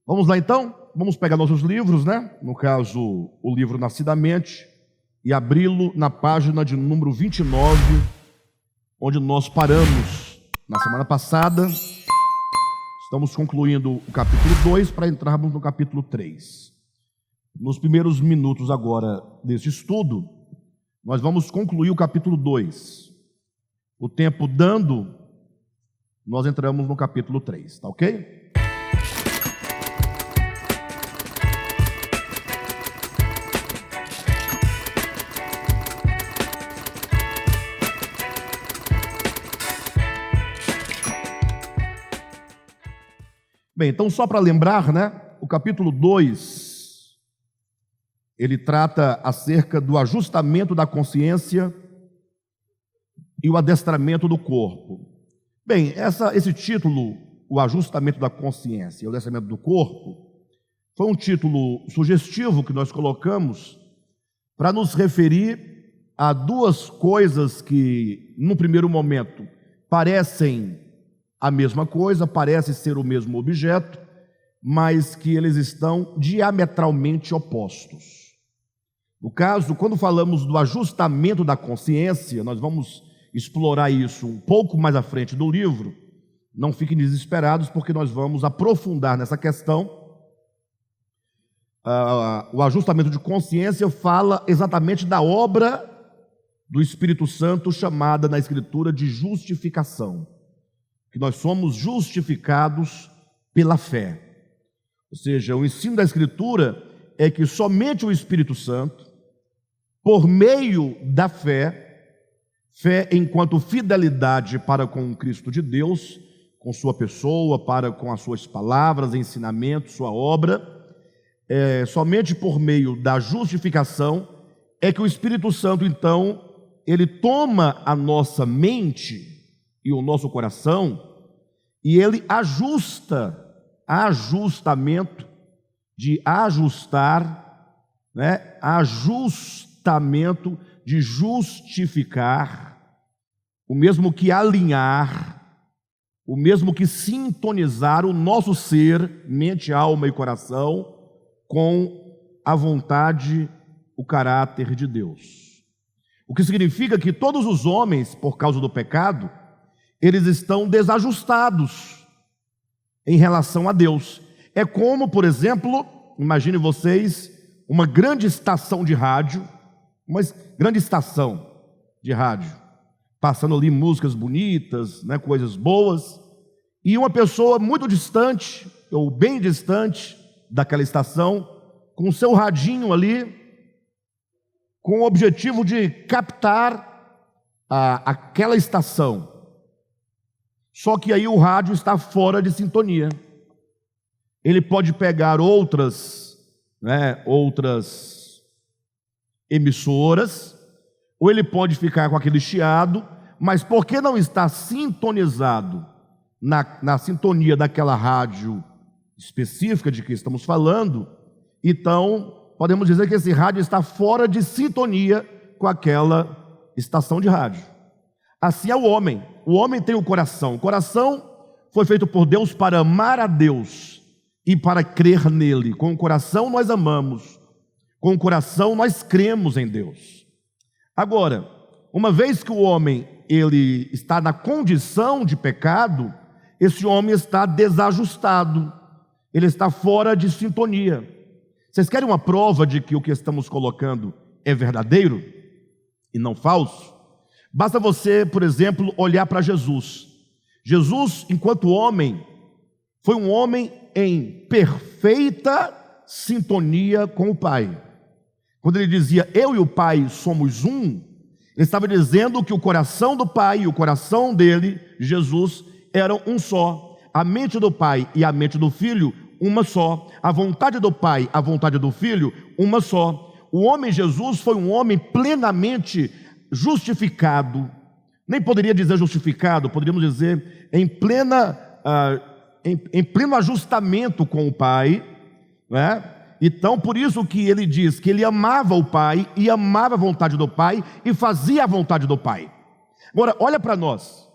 Vamos lá então? Vamos pegar nossos livros, né? No caso, o livro Nascidamente, e abri-lo na página de número 29, onde nós paramos na semana passada. Estamos concluindo o capítulo 2 para entrarmos no capítulo 3. Nos primeiros minutos agora desse estudo, nós vamos concluir o capítulo 2. O tempo dando, nós entramos no capítulo 3, tá ok? Bem, então só para lembrar, né? O capítulo 2, ele trata acerca do ajustamento da consciência e o adestramento do corpo. Bem, esse título, o ajustamento da consciência e o adestramento do corpo, foi um título sugestivo que nós colocamos para nos referir a duas coisas que, num primeiro momento, parecem a mesma coisa, parece ser o mesmo objeto, mas que eles estão diametralmente opostos. No caso, quando falamos do ajustamento da consciência, nós vamos explorar isso um pouco mais à frente do livro. Não fiquem desesperados, porque nós vamos aprofundar nessa questão. O ajustamento de consciência fala exatamente da obra do Espírito Santo, chamada na Escritura de justificação. Que nós somos justificados pela fé. Ou seja, o ensino da Escritura é que somente o Espírito Santo, por meio da fé enquanto fidelidade para com o Cristo de Deus, com sua pessoa, para com as suas palavras, ensinamentos, sua obra, somente por meio da justificação é que o Espírito Santo, então, ele toma a nossa mente e o nosso coração, e ele ajustamento de ajustar, né? Ajustamento de justificar, o mesmo que alinhar, o mesmo que sintonizar o nosso ser, mente, alma e coração, com a vontade, o caráter de Deus. O que significa que todos os homens, por causa do pecado, eles estão desajustados em relação a Deus. É como, por exemplo, imagine vocês uma grande estação de rádio, passando ali músicas bonitas, né, coisas boas, e uma pessoa muito distante, ou bem distante daquela estação, com o seu radinho ali, com o objetivo de captar aquela estação. Só que aí o rádio está fora de sintonia. Ele pode pegar outras emissoras, ou ele pode ficar com aquele chiado, mas porque não está sintonizado na sintonia daquela rádio específica de que estamos falando, então podemos dizer que esse rádio está fora de sintonia com aquela estação de rádio. Assim é o homem. O homem tem o coração. O coração foi feito por Deus para amar a Deus e para crer nele. Com o coração nós amamos. Com o coração nós cremos em Deus. Agora, uma vez que o homem ele está na condição de pecado, esse homem está desajustado. Ele está fora de sintonia. Vocês querem uma prova de que o que estamos colocando é verdadeiro e não falso? Basta você, por exemplo, olhar para Jesus. Jesus, enquanto homem, foi um homem em perfeita sintonia com o Pai. Quando ele dizia, eu e o Pai somos um, ele estava dizendo que o coração do Pai e o coração dele, Jesus, eram um só. A mente do Pai e a mente do Filho, uma só. A vontade do Pai, a vontade do Filho, uma só. O homem Jesus foi um homem plenamente justificado, nem poderia dizer justificado, poderíamos dizer em pleno ajustamento com o Pai, né? Então, por isso que ele diz que ele amava o Pai e amava a vontade do Pai e fazia a vontade do Pai. Agora, olha para nós.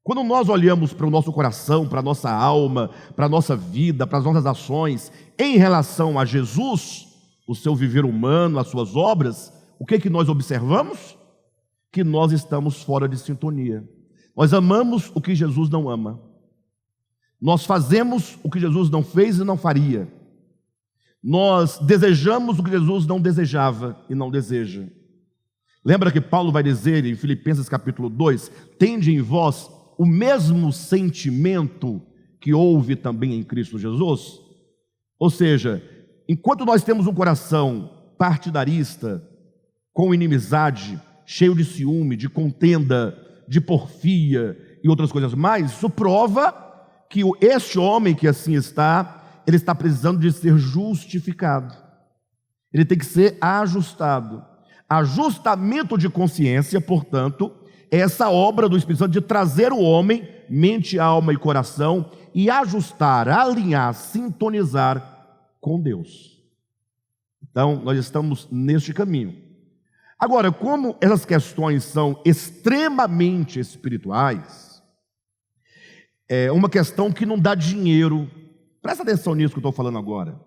Quando nós olhamos para o nosso coração, para a nossa alma, para a nossa vida, para as nossas ações, em relação a Jesus, o seu viver humano, as suas obras, o que nós observamos? Que nós estamos fora de sintonia. Nós amamos o que Jesus não ama. Nós fazemos o que Jesus não fez e não faria. Nós desejamos o que Jesus não desejava e não deseja. Lembra que Paulo vai dizer em Filipenses capítulo 2, tende em vós o mesmo sentimento que houve também em Cristo Jesus? Ou seja, enquanto nós temos um coração partidarista, com inimizade, cheio de ciúme, de contenda, de porfia e outras coisas mais, isso prova que este homem que assim está, ele está precisando de ser justificado. Ele tem que ser ajustado. Ajustamento de consciência, portanto, é essa obra do Espírito Santo de trazer o homem, mente, alma e coração, e ajustar, alinhar, sintonizar com Deus. Então, nós estamos neste caminho. Agora, como essas questões são extremamente espirituais, é uma questão que não dá dinheiro. Presta atenção nisso que eu estou falando agora.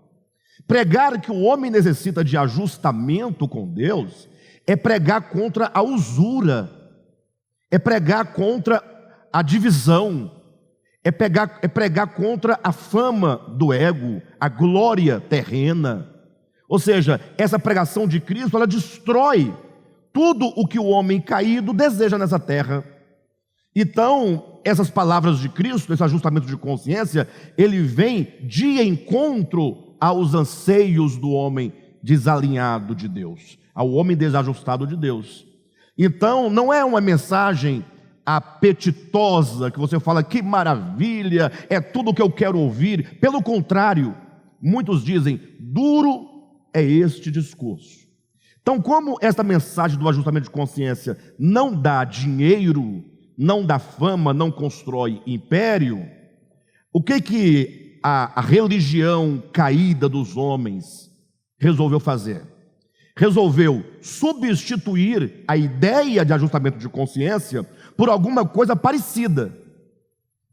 Pregar que o homem necessita de ajustamento com Deus é pregar contra a usura, é pregar contra a divisão, é pregar contra a fama do ego, a glória terrena. Ou seja, essa pregação de Cristo, ela destrói tudo o que o homem caído deseja nessa terra. Então, essas palavras de Cristo, esse ajustamento de consciência, ele vem de encontro aos anseios do homem desalinhado de Deus, ao homem desajustado de Deus. Então, não é uma mensagem apetitosa, que você fala, que maravilha, é tudo o que eu quero ouvir. Pelo contrário, muitos dizem, duro é este discurso. Então, como esta mensagem do ajustamento de consciência não dá dinheiro, não dá fama, não constrói império, o que a religião caída dos homens resolveu fazer? Resolveu substituir a ideia de ajustamento de consciência por alguma coisa parecida,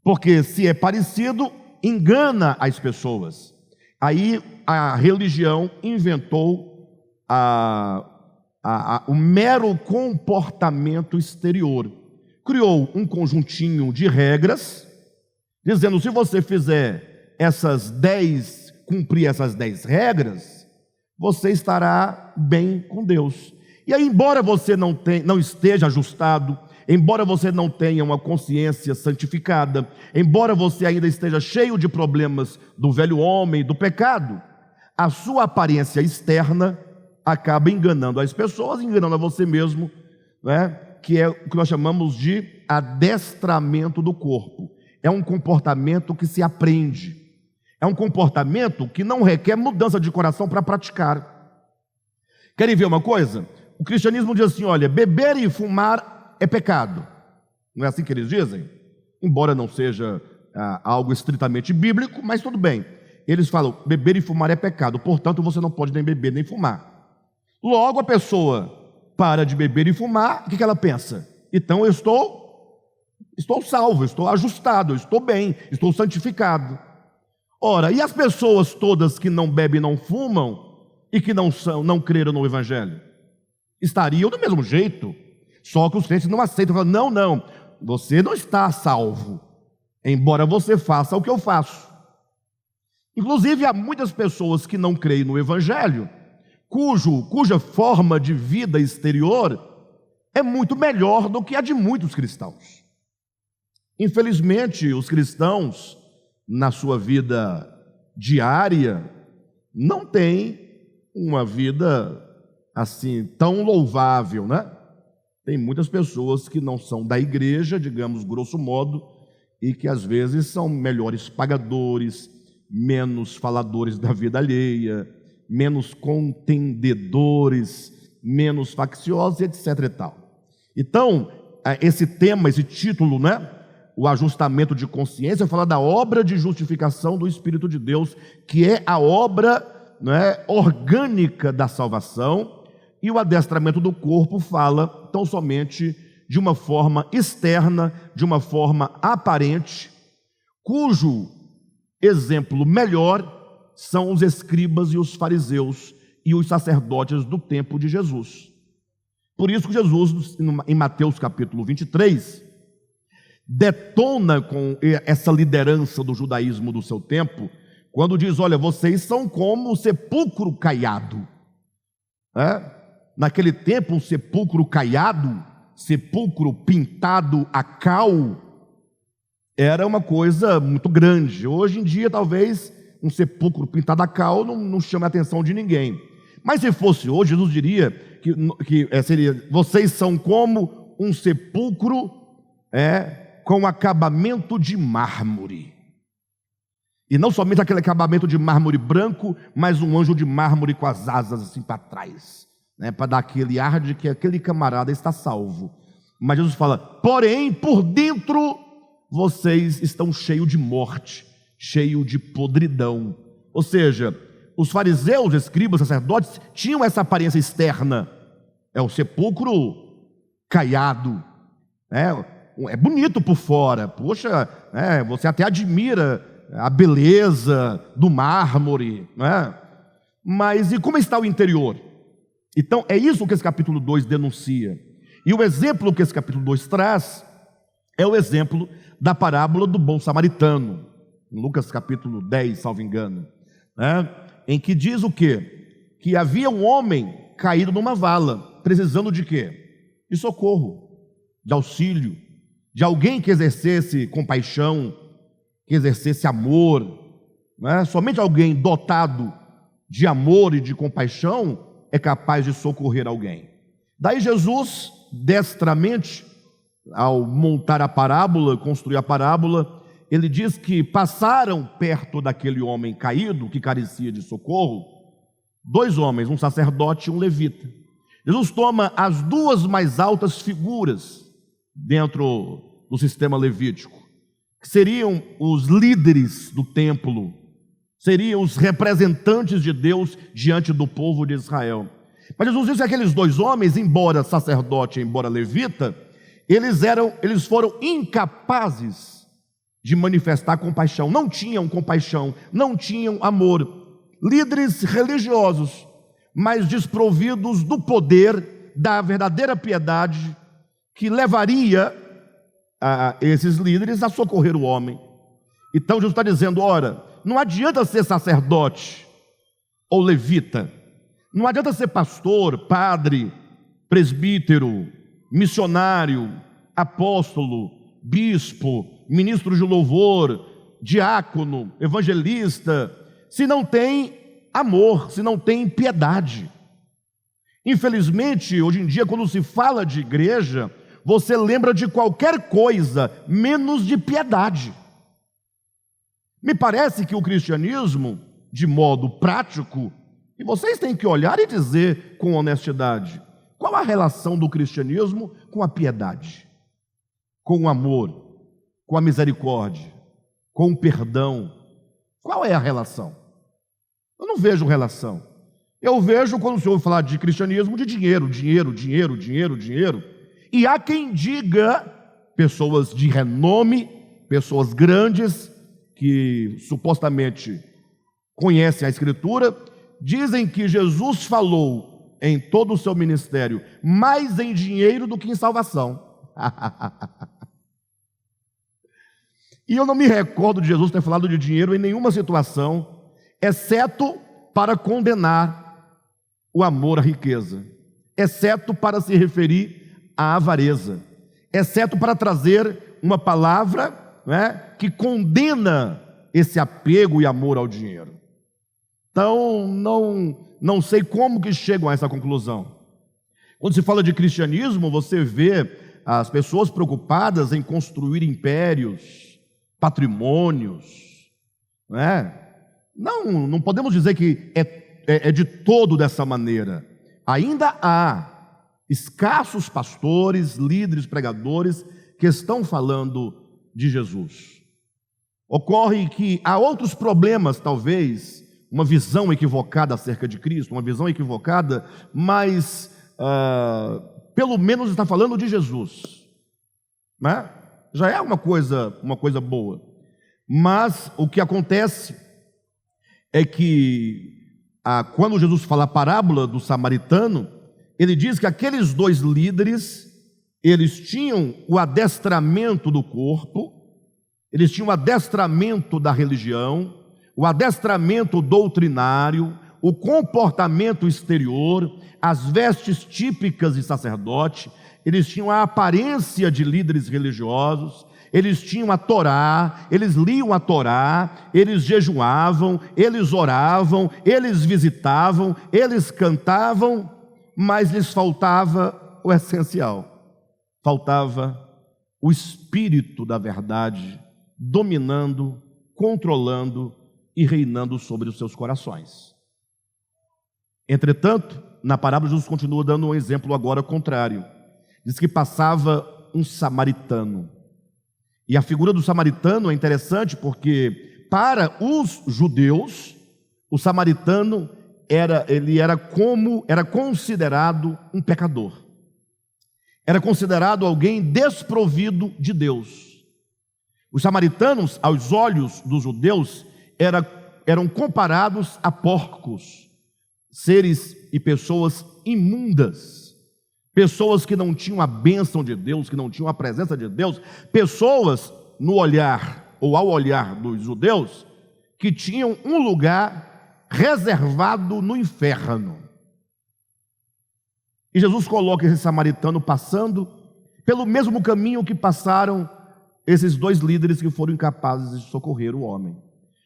porque se é parecido, engana as pessoas. Aí a religião inventou o mero comportamento exterior. Criou um conjuntinho de regras, dizendo, se você fizer cumprir essas 10 regras, você estará bem com Deus. E aí, embora você não esteja ajustado, embora você não tenha uma consciência santificada, embora você ainda esteja cheio de problemas do velho homem, do pecado, a sua aparência externa acaba enganando as pessoas, enganando a você mesmo, né? Que é o que nós chamamos de adestramento do corpo. É um comportamento que se aprende. É um comportamento que não requer mudança de coração para praticar. Querem ver uma coisa? O cristianismo diz assim, olha, beber e fumar é pecado. Não é assim que eles dizem? Embora não seja algo estritamente bíblico, mas tudo bem. Eles falam, beber e fumar é pecado, portanto você não pode nem beber nem fumar. Logo a pessoa para de beber e fumar, o que ela pensa? Então eu estou salvo, estou ajustado, estou bem, estou santificado. Ora, e as pessoas todas que não bebem e não fumam e que não creram no Evangelho? Estariam do mesmo jeito, só que os crentes não aceitam, falam, não, você não está salvo, embora você faça o que eu faço. Inclusive há muitas pessoas que não creem no Evangelho, cuja forma de vida exterior é muito melhor do que a de muitos cristãos. Infelizmente, os cristãos, na sua vida diária, não têm uma vida assim tão louvável, né? Tem muitas pessoas que não são da igreja, digamos, grosso modo, e que às vezes são melhores pagadores, menos faladores da vida alheia, menos contendedores, menos facciosos, etc. e tal. Então, esse tema, esse título, né? O ajustamento de consciência, fala da obra de justificação do Espírito de Deus, que é a obra, né, orgânica da salvação, e o adestramento do corpo fala tão somente de uma forma externa, de uma forma aparente, cujo exemplo melhor são os escribas e os fariseus e os sacerdotes do tempo de Jesus. Por isso que Jesus, em Mateus capítulo 23, detona com essa liderança do judaísmo do seu tempo, quando diz: olha, vocês são como o sepulcro caiado. Naquele tempo, um sepulcro caiado, sepulcro pintado a cal, era uma coisa muito grande. Hoje em dia, talvez, um sepulcro pintado a cal não chame a atenção de ninguém. Mas se fosse hoje, Jesus diria que seria: vocês são como um sepulcro com acabamento de mármore. E não somente aquele acabamento de mármore branco, mas um anjo de mármore com as asas assim para trás, para dar aquele ar de que aquele camarada está salvo. Mas Jesus fala: porém, por dentro, vocês estão cheios de morte, cheios de podridão. Ou seja, os fariseus, escribas, sacerdotes tinham essa aparência externa. É o sepulcro caiado, é bonito por fora. Poxa, você até admira a beleza do mármore, mas e como está o interior? Então é isso que esse capítulo 2 denuncia. E o exemplo que esse capítulo 2 traz é o exemplo da parábola do bom samaritano, em Lucas capítulo 10, salvo engano, em que diz o quê? Que havia um homem caído numa vala, precisando de quê? De socorro, de auxílio, de alguém que exercesse compaixão, que exercesse amor. Somente alguém dotado de amor e de compaixão é capaz de socorrer alguém. Daí Jesus, destramente, ao montar a parábola, construir a parábola, ele diz que passaram perto daquele homem caído, que carecia de socorro, dois homens, um sacerdote e um levita. Jesus toma as duas mais altas figuras dentro do sistema levítico, que seriam os líderes do templo, seriam os representantes de Deus diante do povo de Israel. Mas Jesus diz que aqueles dois homens, embora sacerdote, embora levita, eles foram incapazes de manifestar compaixão, não tinham amor. Líderes religiosos, mas desprovidos do poder da verdadeira piedade que levaria esses líderes a socorrer o homem. Então Jesus está dizendo: ora, não adianta ser sacerdote ou levita, não adianta ser pastor, padre, presbítero, missionário, apóstolo, bispo, ministro de louvor, diácono, evangelista, se não tem amor, se não tem piedade. Infelizmente, hoje em dia, quando se fala de igreja, você lembra de qualquer coisa, menos de piedade. Me parece que o cristianismo, de modo prático, e vocês têm que olhar e dizer com honestidade, qual a relação do cristianismo com a piedade, com o amor, com a misericórdia, com o perdão? Qual é a relação? Eu não vejo relação. Eu vejo, quando o senhor falar de cristianismo, de dinheiro. E há quem diga, pessoas de renome, pessoas grandes, que supostamente conhecem a Escritura, dizem que Jesus falou em todo o seu ministério mais em dinheiro do que em salvação. E eu não me recordo de Jesus ter falado de dinheiro em nenhuma situação, exceto para condenar o amor à riqueza, exceto para se referir à avareza, exceto para trazer uma palavra que condena esse apego e amor ao dinheiro. Então, não sei como que chegam a essa conclusão. Quando se fala de cristianismo, você vê as pessoas preocupadas em construir impérios, patrimônios, Não podemos dizer que é de todo dessa maneira. Ainda há escassos pastores, líderes, pregadores que estão falando de Jesus. Ocorre que há outros problemas, talvez, uma visão equivocada acerca de Cristo, uma visão equivocada, mas pelo menos está falando de Jesus. né? Já é uma coisa boa. Mas o que acontece é que quando Jesus fala a parábola do samaritano, ele diz que aqueles dois líderes, eles tinham o adestramento do corpo, eles tinham o adestramento da religião, o adestramento doutrinário, o comportamento exterior, as vestes típicas de sacerdote, eles tinham a aparência de líderes religiosos, eles tinham a Torá, eles liam a Torá, eles jejuavam, eles oravam, eles visitavam, eles cantavam, mas lhes faltava o essencial, faltava o espírito da verdade dominando, controlando e reinando sobre os seus corações. Entretanto, na parábola Jesus continua dando um exemplo agora contrário. Diz que passava um samaritano. E a figura do samaritano é interessante porque para os judeus, o samaritano era considerado um pecador. Era considerado alguém desprovido de Deus. Os samaritanos, aos olhos dos judeus, eram comparados a porcos, seres e pessoas imundas, pessoas que não tinham a bênção de Deus, que não tinham a presença de Deus, pessoas no olhar, ou ao olhar dos judeus, que tinham um lugar reservado no inferno. E Jesus coloca esse samaritano passando pelo mesmo caminho que passaram esses dois líderes que foram incapazes de socorrer o homem.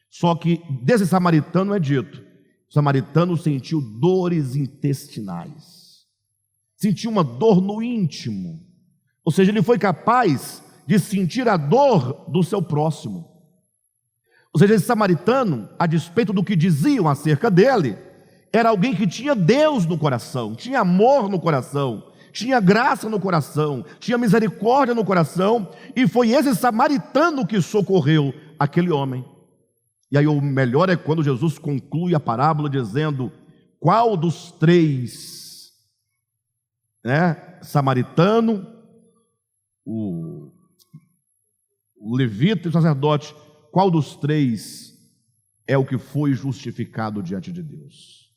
Só que desse samaritano é dito, o samaritano sentiu dores intestinais, sentiu uma dor no íntimo, ou seja, ele foi capaz de sentir a dor do seu próximo. Ou seja, esse samaritano, a despeito do que diziam acerca dele, era alguém que tinha Deus no coração, tinha amor no coração, tinha graça no coração, tinha misericórdia no coração, e foi esse samaritano que socorreu aquele homem. E aí o melhor é quando Jesus conclui a parábola dizendo: qual dos três, samaritano, o levita e o sacerdote, qual dos três é o que foi justificado diante de Deus?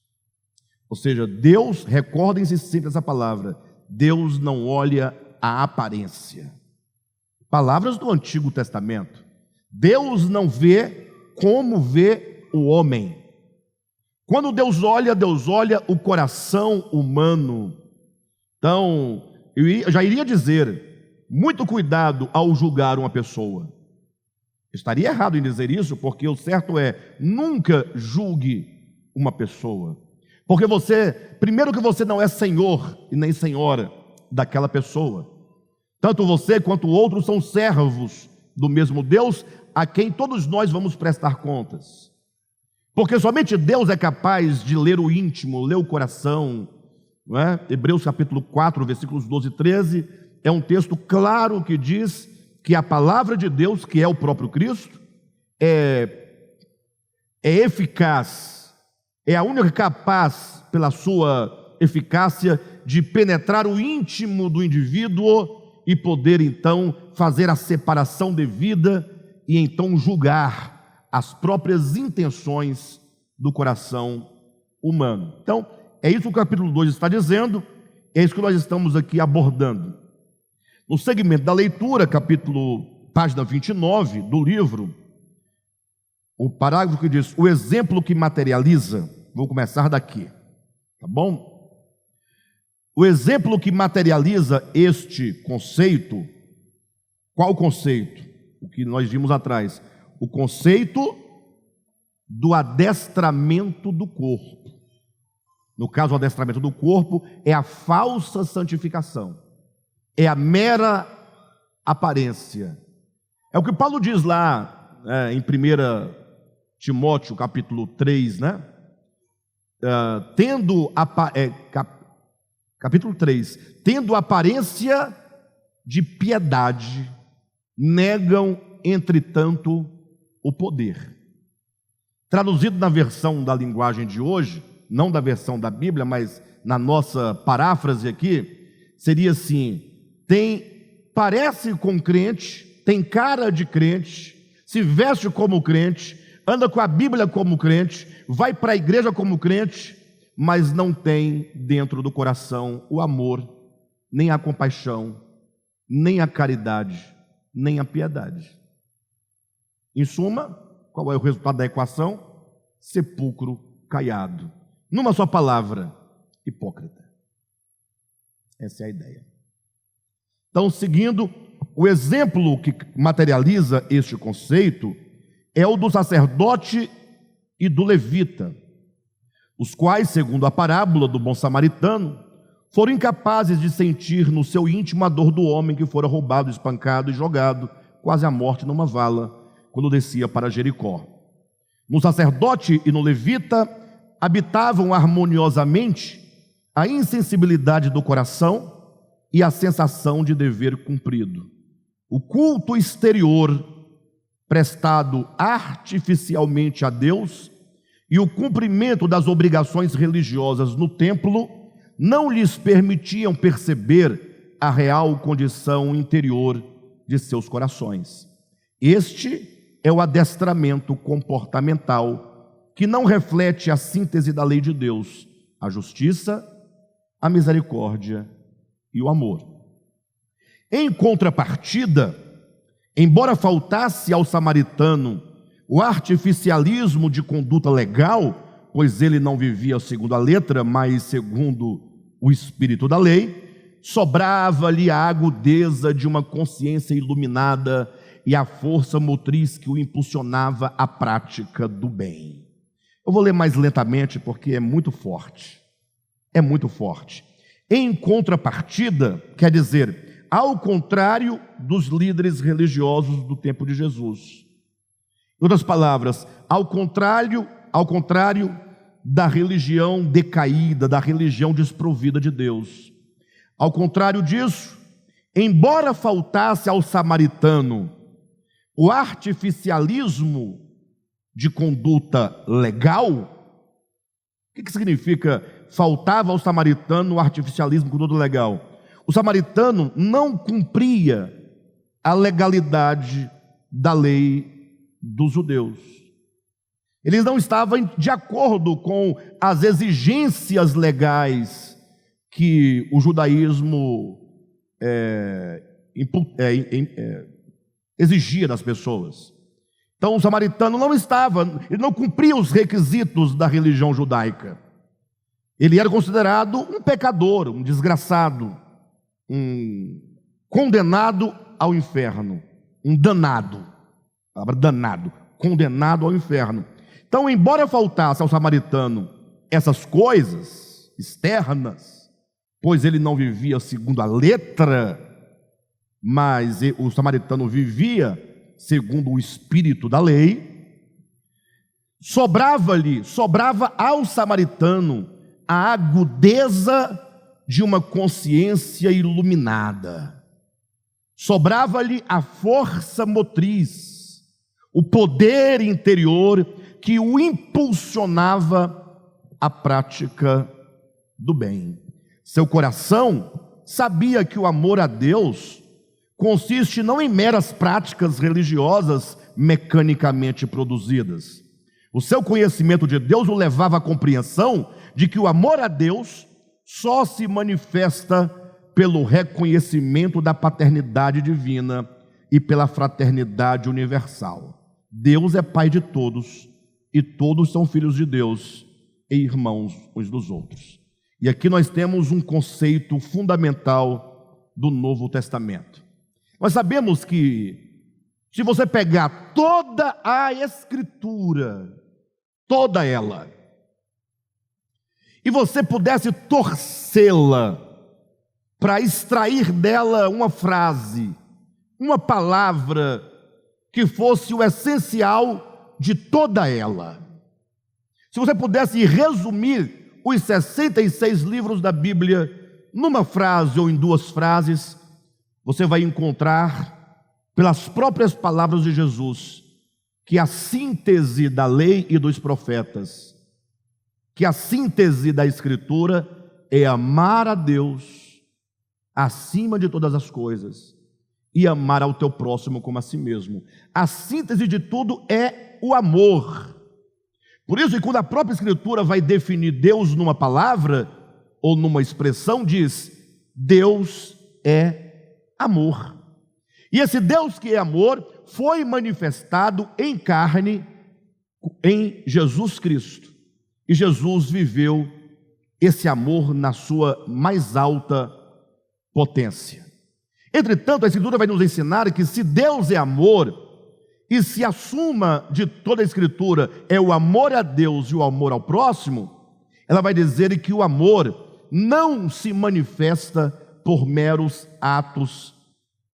Ou seja, Deus, recordem-se sempre essa palavra, Deus não olha a aparência. Palavras do Antigo Testamento. Deus não vê como vê o homem. Quando Deus olha o coração humano. Então, eu já iria dizer, muito cuidado ao julgar uma pessoa. Estaria errado em dizer isso, porque o certo é, nunca julgue uma pessoa. Porque primeiro que você não é senhor e nem senhora daquela pessoa. Tanto você quanto o outro são servos do mesmo Deus, a quem todos nós vamos prestar contas. Porque somente Deus é capaz de ler o íntimo, ler o coração. Não é? Hebreus capítulo 4, versículos 12 e 13, é um texto claro que diz que a palavra de Deus, que é o próprio Cristo, é eficaz, é a única capaz, pela sua eficácia, de penetrar o íntimo do indivíduo e poder então fazer a separação devida e então julgar as próprias intenções do coração humano. Então, é isso que o capítulo 2 está dizendo, é isso que nós estamos aqui abordando. No segmento da leitura, página 29 do livro, o parágrafo que diz, o exemplo que materializa, vou começar daqui, tá bom? O exemplo que materializa este conceito, qual conceito? O que nós vimos atrás, o conceito do adestramento do corpo. No caso, o adestramento do corpo é a falsa santificação, é a mera aparência. É o que Paulo diz lá em 1 Timóteo capítulo 3, né? Capítulo 3, tendo aparência de piedade, negam, entretanto, o poder. Traduzido na versão da linguagem de hoje, não da versão da Bíblia, mas na nossa paráfrase aqui, seria assim: tem parece com crente, tem cara de crente, se veste como crente, anda com a Bíblia como crente, vai para a igreja como crente, mas não tem dentro do coração o amor, nem a compaixão, nem a caridade, nem a piedade. Em suma, qual é o resultado da equação? Sepulcro caiado. Numa só palavra, hipócrita. Essa é a ideia. Então, seguindo, o exemplo que materializa este conceito é o do sacerdote e do levita, os quais, segundo a parábola do bom samaritano, foram incapazes de sentir no seu íntimo a dor do homem que fora roubado, espancado e jogado quase à morte numa vala, quando descia para Jericó. No sacerdote e no levita habitavam harmoniosamente a insensibilidade do coração e a sensação de dever cumprido. O culto exterior, prestado artificialmente a Deus, e o cumprimento das obrigações religiosas no templo não lhes permitiam perceber a real condição interior de seus corações. Este é o adestramento comportamental que não reflete a síntese da lei de Deus, a justiça, a misericórdia e o amor. Em contrapartida, embora faltasse ao samaritano o artificialismo de conduta legal, pois ele não vivia segundo a letra, mas segundo o espírito da lei, sobrava-lhe a agudeza de uma consciência iluminada e a força motriz que o impulsionava à prática do bem. Eu vou ler mais lentamente porque é muito forte. É muito forte. Em contrapartida, quer dizer, ao contrário dos líderes religiosos do tempo de Jesus. Em outras palavras, ao contrário da religião decaída, da religião desprovida de Deus. Ao contrário disso, embora faltasse ao samaritano o artificialismo de conduta legal, o que significa faltava ao samaritano o artificialismo de conduta legal? O samaritano não cumpria a legalidade da lei dos judeus. Eles não estavam de acordo com as exigências legais que o judaísmo exigia das pessoas. Então o samaritano ele não cumpria os requisitos da religião judaica. Ele era considerado um pecador, um desgraçado, um condenado ao inferno, um danado. A palavra danado, condenado ao inferno. Então, embora faltasse ao samaritano essas coisas externas, pois ele não vivia segundo a letra, mas o samaritano vivia segundo o espírito da lei, sobrava ao samaritano a agudeza de uma consciência iluminada, sobrava-lhe a força motriz, o poder interior que o impulsionava à prática do bem. Seu coração sabia que o amor a Deus consiste não em meras práticas religiosas mecanicamente produzidas. O seu conhecimento de Deus o levava à compreensão de que o amor a Deus só se manifesta pelo reconhecimento da paternidade divina e pela fraternidade universal. Deus é Pai de todos e todos são filhos de Deus e irmãos uns dos outros. E aqui nós temos um conceito fundamental do Novo Testamento. Nós sabemos que se você pegar toda a Escritura, toda ela, e você pudesse torcê-la para extrair dela uma frase, uma palavra que fosse o essencial de toda ela. Se você pudesse resumir os 66 livros da Bíblia numa frase ou em duas frases, você vai encontrar, pelas próprias palavras de Jesus, que a síntese da lei e dos profetas, que a síntese da Escritura é amar a Deus acima de todas as coisas e amar ao teu próximo como a si mesmo. A síntese de tudo é o amor. Por isso, quando a própria Escritura vai definir Deus numa palavra ou numa expressão, diz: Deus é amor. E esse Deus que é amor foi manifestado em carne em Jesus Cristo. E Jesus viveu esse amor na sua mais alta potência. Entretanto, a Escritura vai nos ensinar que se Deus é amor, e se a suma de toda a Escritura é o amor a Deus e o amor ao próximo, ela vai dizer que o amor não se manifesta por meros atos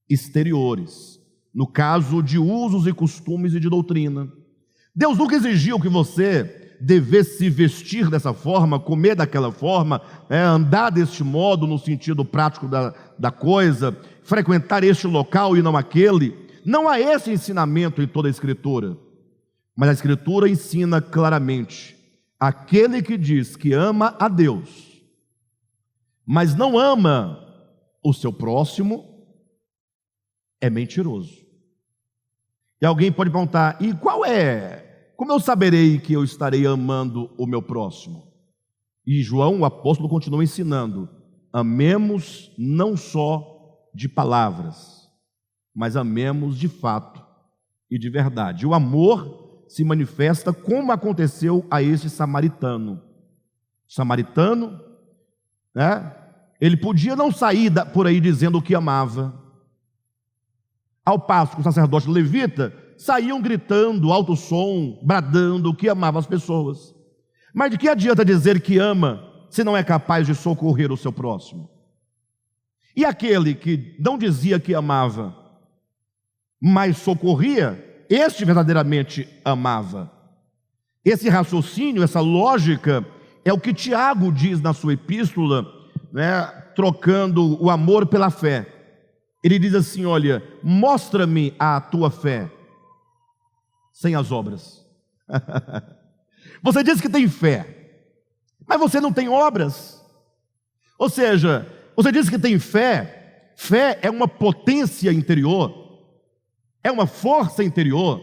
exteriores, no caso de usos e costumes e de doutrina. Deus nunca exigiu que você devesse se vestir dessa forma, comer daquela forma, andar deste modo no sentido prático da coisa, frequentar este local e não aquele. Não há esse ensinamento em toda a Escritura, mas a Escritura ensina claramente: aquele que diz que ama a Deus, mas não ama o seu próximo, é mentiroso. E alguém pode perguntar: e como eu saberei que eu estarei amando o meu próximo? E João, o apóstolo, continua ensinando: amemos não só de palavras, mas amemos de fato e de verdade. O amor se manifesta como aconteceu a esse samaritano. O samaritano, ele podia não sair por aí dizendo o que amava, ao passo que o sacerdote levita saíam gritando, alto som, bradando que amava as pessoas. Mas de que adianta dizer que ama se não é capaz de socorrer o seu próximo? E aquele que não dizia que amava, mas socorria, este verdadeiramente amava. Esse raciocínio, essa lógica, é o que Tiago diz na sua epístola, trocando o amor pela fé. Ele diz assim: olha, mostra-me a tua fé sem as obras. Você diz que tem fé, mas você não tem obras. Ou seja, você diz que tem fé. Fé é uma potência interior, é uma força interior,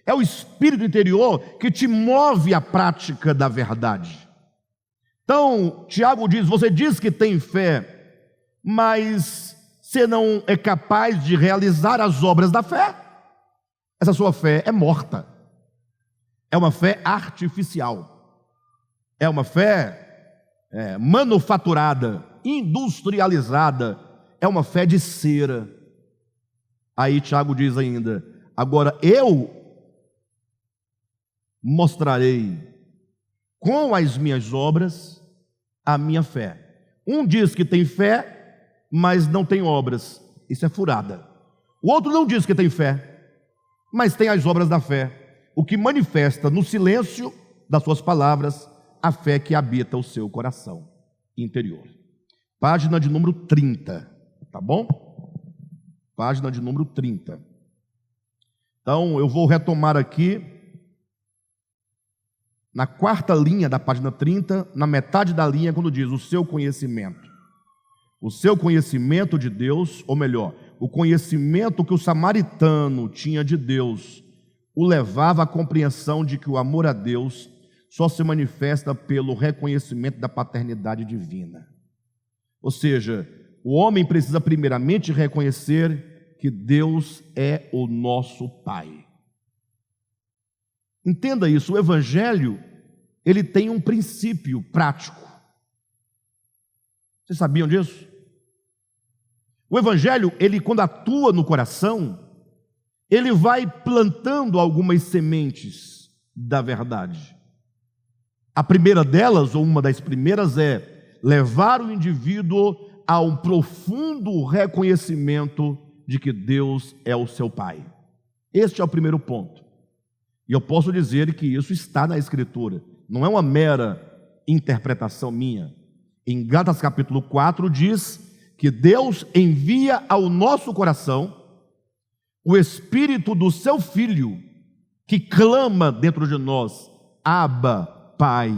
é o espírito interior que te move à prática da verdade. Então, Tiago diz: você diz que tem fé, mas você não é capaz de realizar as obras da fé. Essa sua fé é morta, é uma fé artificial, é uma fé manufaturada, industrializada, é uma fé de cera. Aí Tiago diz ainda: agora eu mostrarei com as minhas obras a minha fé. Um diz que tem fé, mas não tem obras. Isso é furada. O outro não diz que tem fé, mas tem as obras da fé, o que manifesta no silêncio das suas palavras a fé que habita o seu coração interior. Página de número 30, tá bom? Página de número 30. Então eu vou retomar aqui na quarta linha da página 30, na metade da linha, quando diz o seu conhecimento. O seu conhecimento de Deus, ou melhor, o conhecimento que o samaritano tinha de Deus, o levava à compreensão de que o amor a Deus só se manifesta pelo reconhecimento da paternidade divina. Ou seja, o homem precisa primeiramente reconhecer que Deus é o nosso Pai. Entenda isso, o Evangelho, ele tem um princípio prático. Vocês sabiam disso? O Evangelho, ele quando atua no coração, ele vai plantando algumas sementes da verdade. A primeira delas, ou uma das primeiras, é levar o indivíduo a um profundo reconhecimento de que Deus é o seu Pai. Este é o primeiro ponto. E eu posso dizer que isso está na Escritura, não é uma mera interpretação minha. Em Gálatas capítulo 4 diz que Deus envia ao nosso coração o Espírito do seu Filho, que clama dentro de nós: Abba, Pai.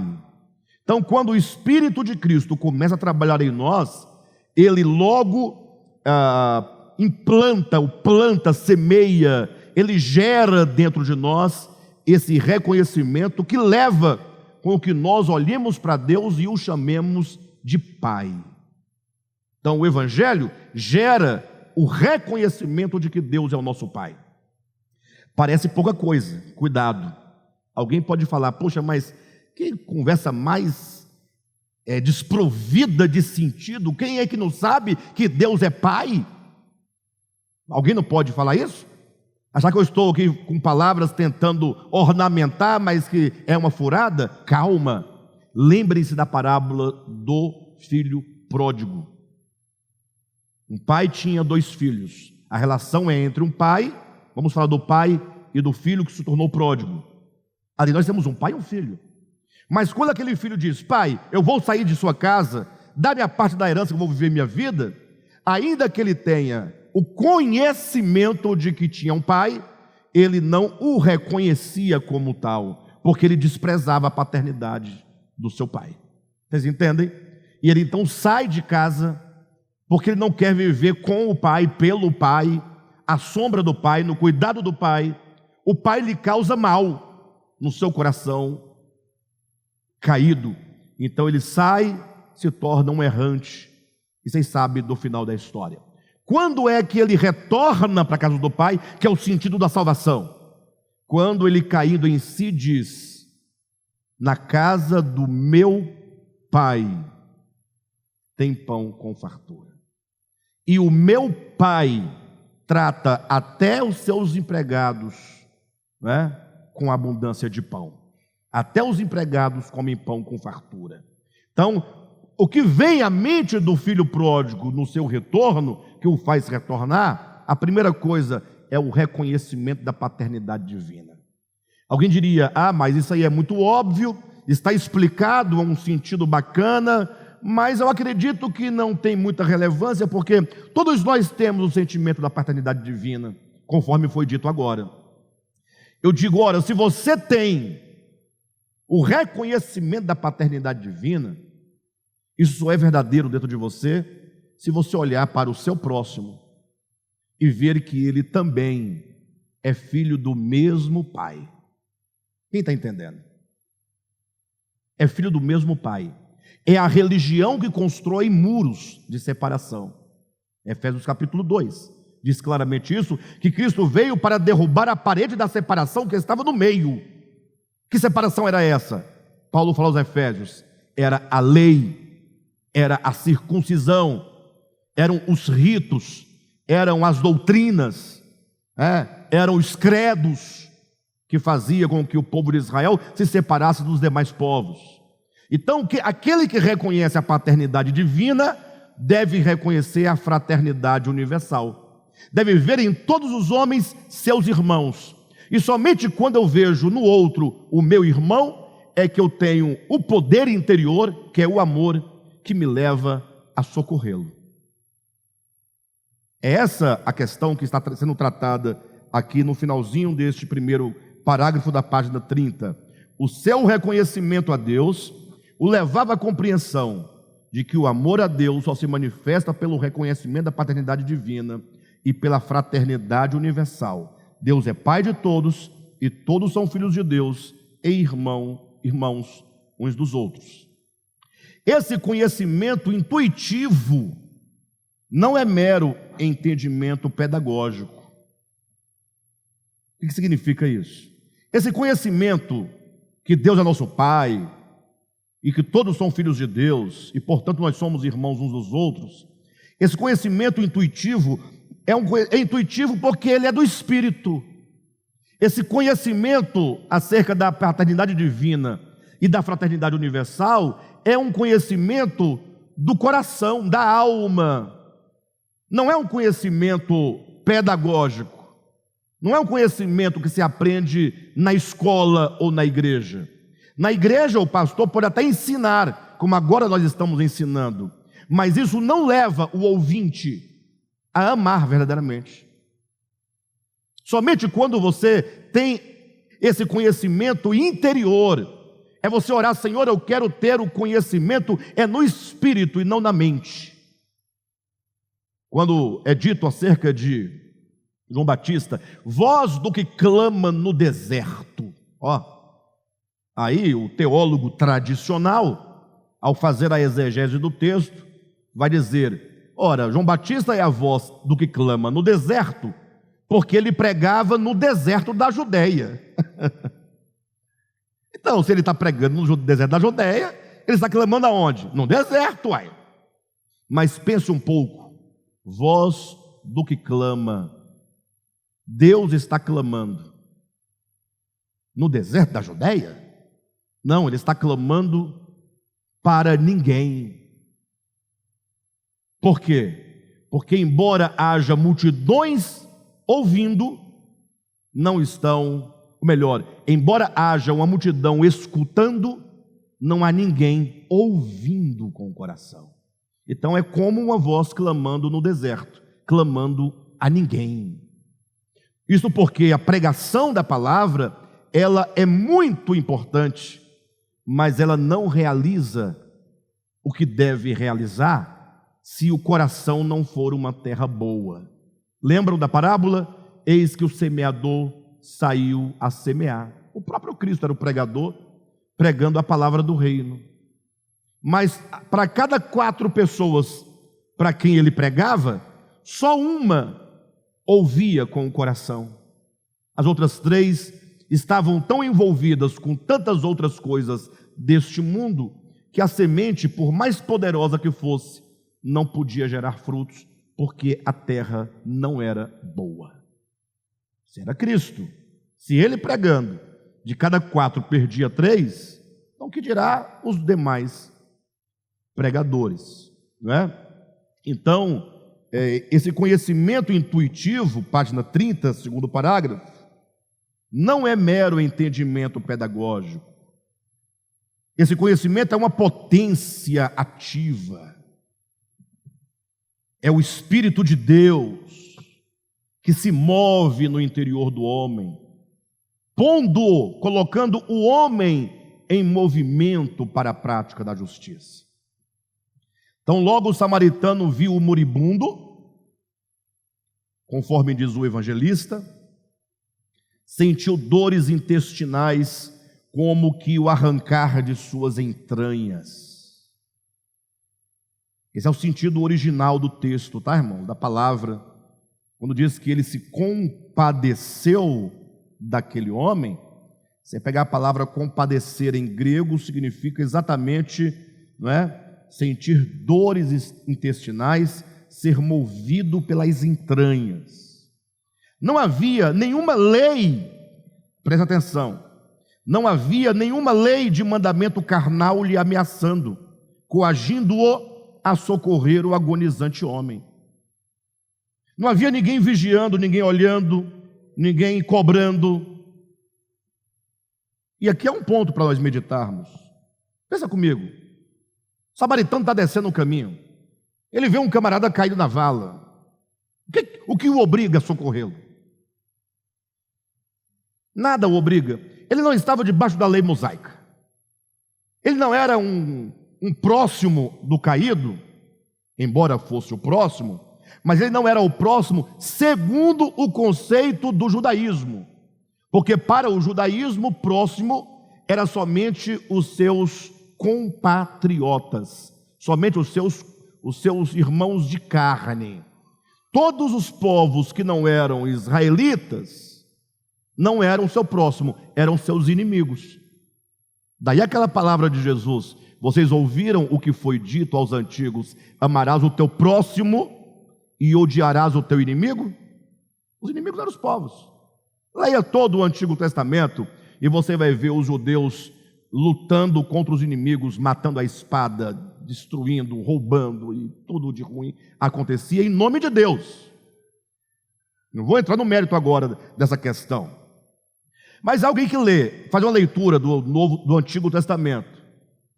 Então, quando o Espírito de Cristo começa a trabalhar em nós, ele logo implanta, planta, semeia, ele gera dentro de nós esse reconhecimento que leva com que nós olhemos para Deus e o chamemos de Pai. Então o Evangelho gera o reconhecimento de que Deus é o nosso Pai. Parece pouca coisa, cuidado. Alguém pode falar, poxa, mas que conversa mais desprovida de sentido. Quem é que não sabe que Deus é Pai? Alguém não pode falar isso? Achar que eu estou aqui com palavras tentando ornamentar, mas que é uma furada? Calma, lembrem-se da parábola do filho pródigo. Um pai tinha 2 filhos. A relação é entre um pai, vamos falar do pai e do filho que se tornou pródigo. Ali nós temos um pai e um filho. Mas quando aquele filho diz, pai, eu vou sair de sua casa, dá-me a parte da herança que eu vou viver minha vida, ainda que ele tenha o conhecimento de que tinha um pai, ele não o reconhecia como tal, porque ele desprezava a paternidade do seu pai. Vocês entendem? E ele então sai de casa, porque ele não quer viver com o pai, pelo pai, à sombra do pai, no cuidado do pai. O pai lhe causa mal no seu coração caído. Então ele sai, se torna um errante. E vocês sabem do final da história. Quando é que ele retorna para a casa do pai, que é o sentido da salvação? Quando ele, caído em si, diz, na casa do meu pai tem pão com fartura, e o meu pai trata até os seus empregados, né, com abundância de pão. Até os empregados comem pão com fartura. Então, o que vem à mente do filho pródigo no seu retorno, que o faz retornar, a primeira coisa é o reconhecimento da paternidade divina. Alguém diria, mas isso aí é muito óbvio, está explicado a um sentido bacana, mas eu acredito que não tem muita relevância, porque todos nós temos o sentimento da paternidade divina, conforme foi dito agora. Eu digo, ora, se você tem o reconhecimento da paternidade divina, isso só é verdadeiro dentro de você se você olhar para o seu próximo e ver que ele também é filho do mesmo pai. Quem está entendendo? É filho do mesmo pai. É a religião que constrói muros de separação. Efésios capítulo 2 diz claramente isso, que Cristo veio para derrubar a parede da separação que estava no meio. Que separação era essa? Paulo fala aos Efésios, era a lei, era a circuncisão, eram os ritos, eram as doutrinas, eram os credos que fazia com que o povo de Israel se separasse dos demais povos. Então, aquele que reconhece a paternidade divina deve reconhecer a fraternidade universal. Deve ver em todos os homens seus irmãos. E somente quando eu vejo no outro o meu irmão, é que eu tenho o poder interior, que é o amor, que me leva a socorrê-lo. É essa a questão que está sendo tratada aqui no finalzinho deste primeiro parágrafo da página 30. O seu reconhecimento a Deus o levava à compreensão de que o amor a Deus só se manifesta pelo reconhecimento da paternidade divina e pela fraternidade universal. Deus é Pai de todos e todos são filhos de Deus e irmãos uns dos outros. Esse conhecimento intuitivo não é mero entendimento pedagógico. O que significa isso? Esse conhecimento que Deus é nosso Pai e que todos são filhos de Deus e, portanto, nós somos irmãos uns dos outros, esse conhecimento intuitivo é intuitivo porque ele é do Espírito. Esse conhecimento acerca da paternidade divina e da fraternidade universal é um conhecimento do coração, da alma. Não é um conhecimento pedagógico. Não é um conhecimento que se aprende na escola ou na igreja. Na igreja o pastor pode até ensinar, como agora nós estamos ensinando, mas isso não leva o ouvinte a amar verdadeiramente. Somente quando você tem esse conhecimento interior, é você orar, Senhor, eu quero ter o conhecimento, no espírito e não na mente. quando é dito acerca de João Batista, voz do que clama no deserto. Aí o teólogo tradicional, ao fazer a exegese do texto, vai dizer: ora, João Batista é a voz do que clama no deserto, porque ele pregava no deserto da Judeia. Então, se ele está pregando no deserto da Judeia, ele está clamando aonde? No deserto, uai. Mas pense um pouco, voz do que clama, Deus está clamando no deserto da Judeia? Não, ele está clamando para ninguém. Por quê? Porque embora haja multidões ouvindo, não estão, ou melhor, embora haja uma multidão escutando, não há ninguém ouvindo com o coração. Então é como uma voz clamando no deserto, clamando a ninguém. Isso porque a pregação da palavra, ela é muito importante, mas ela não realiza o que deve realizar se o coração não for uma terra boa. Lembram da parábola? Eis que o semeador saiu a semear. O próprio Cristo era o pregador, pregando a palavra do reino. Mas para cada 4 pessoas para quem ele pregava, só uma ouvia com o coração. As outras 3 estavam tão envolvidas com tantas outras coisas deste mundo, que a semente, por mais poderosa que fosse, não podia gerar frutos, porque a terra não era boa. Se era Cristo, se ele pregando, de cada 4 perdia 3, então que dirá os demais pregadores, não é? Então, esse conhecimento intuitivo, página 30, segundo parágrafo, não é mero entendimento pedagógico. Esse conhecimento é uma potência ativa. É o Espírito de Deus que se move no interior do homem, colocando o homem em movimento para a prática da justiça. Então, logo o samaritano viu o moribundo, conforme diz o evangelista, sentiu dores intestinais, como que o arrancar de suas entranhas. Esse é o sentido original do texto, tá, irmão? Da palavra. Quando diz que ele se compadeceu daquele homem, você pegar a palavra compadecer em grego, significa exatamente, não é? Sentir dores intestinais, ser movido pelas entranhas. Não havia nenhuma lei, presta atenção, não havia nenhuma lei de mandamento carnal lhe ameaçando, coagindo-o a socorrer o agonizante homem. Não havia ninguém vigiando, ninguém olhando, ninguém cobrando. E aqui é um ponto para nós meditarmos. Pensa comigo. O samaritano está descendo o caminho. Ele vê um camarada caído na vala. O que o obriga a socorrê-lo? Nada o obriga. Ele não estava debaixo da lei mosaica. Ele não era um próximo do caído, embora fosse o próximo, mas ele não era o próximo segundo o conceito do judaísmo. Porque para o judaísmo, próximo era somente os seus compatriotas, somente os seus irmãos de carne. Todos os povos que não eram israelitas não eram seu próximo, eram seus inimigos. Daí aquela palavra de Jesus: vocês ouviram o que foi dito aos antigos, amarás o teu próximo e odiarás o teu inimigo? Os inimigos eram os povos. Leia todo o Antigo Testamento e você vai ver os judeus lutando contra os inimigos, matando a espada, destruindo, roubando, e tudo de ruim acontecia em nome de Deus. Não vou entrar no mérito agora dessa questão, mas alguém que lê, faz uma leitura do Antigo Testamento,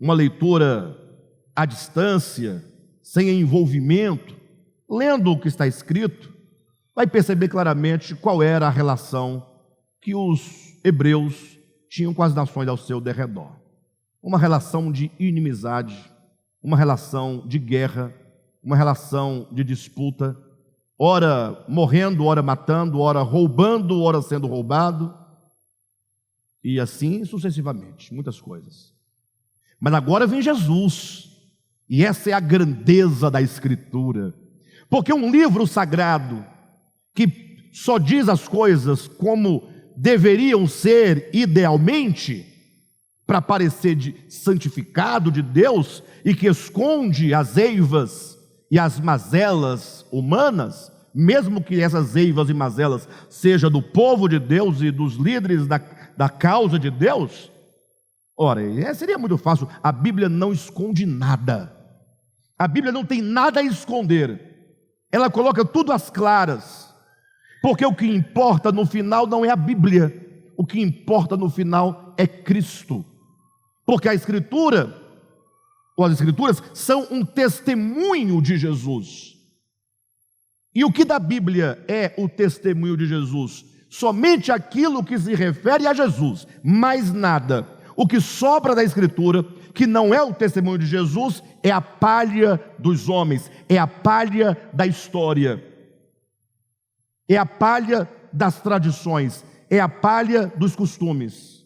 uma leitura à distância, sem envolvimento, lendo o que está escrito, vai perceber claramente qual era a relação que os hebreus tinham com as nações ao seu derredor. Uma relação de inimizade, uma relação de guerra, uma relação de disputa, ora morrendo, ora matando, ora roubando, ora sendo roubado, e assim sucessivamente, muitas coisas. Mas agora vem Jesus, e essa é a grandeza da Escritura, porque um livro sagrado, que só diz as coisas como deveriam ser idealmente, para parecer santificado de Deus, e que esconde as eivas e as mazelas humanas, mesmo que essas eivas e mazelas sejam do povo de Deus e dos líderes da causa de Deus. Ora, seria muito fácil. A Bíblia não esconde nada, a Bíblia não tem nada a esconder, ela coloca tudo às claras, porque o que importa no final não é a Bíblia, o que importa no final é Cristo, porque a Escritura, ou as Escrituras, são um testemunho de Jesus. E o que da Bíblia é o testemunho de Jesus? Somente aquilo que se refere a Jesus, mais nada. O que sobra da Escritura, que não é o testemunho de Jesus, é a palha dos homens, é a palha da história, é a palha das tradições, é a palha dos costumes.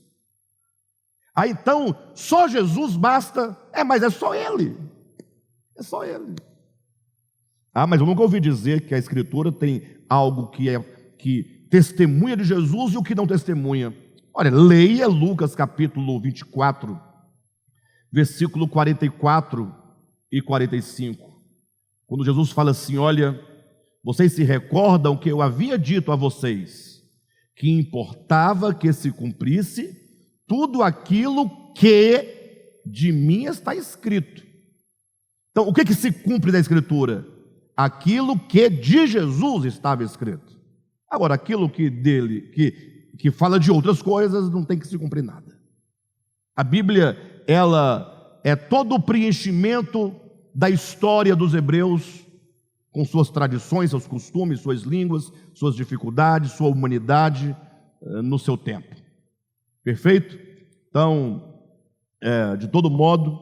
Aí então, só Jesus basta, mas é só Ele, é só Ele. Mas eu nunca ouvi dizer que a Escritura tem algo que testemunha de Jesus e o que não testemunha. Olha, leia Lucas capítulo 24, versículo 44 e 45, quando Jesus fala assim: olha, vocês se recordam que eu havia dito a vocês que importava que se cumprisse tudo aquilo que de mim está escrito. Então, o que se cumpre da Escritura? Aquilo que de Jesus estava escrito. Agora, aquilo que dele, que fala de outras coisas, não tem que se cumprir nada. A Bíblia, ela é todo o preenchimento da história dos hebreus, com suas tradições, seus costumes, suas línguas, suas dificuldades, sua humanidade, no seu tempo. Perfeito? Então, de todo modo,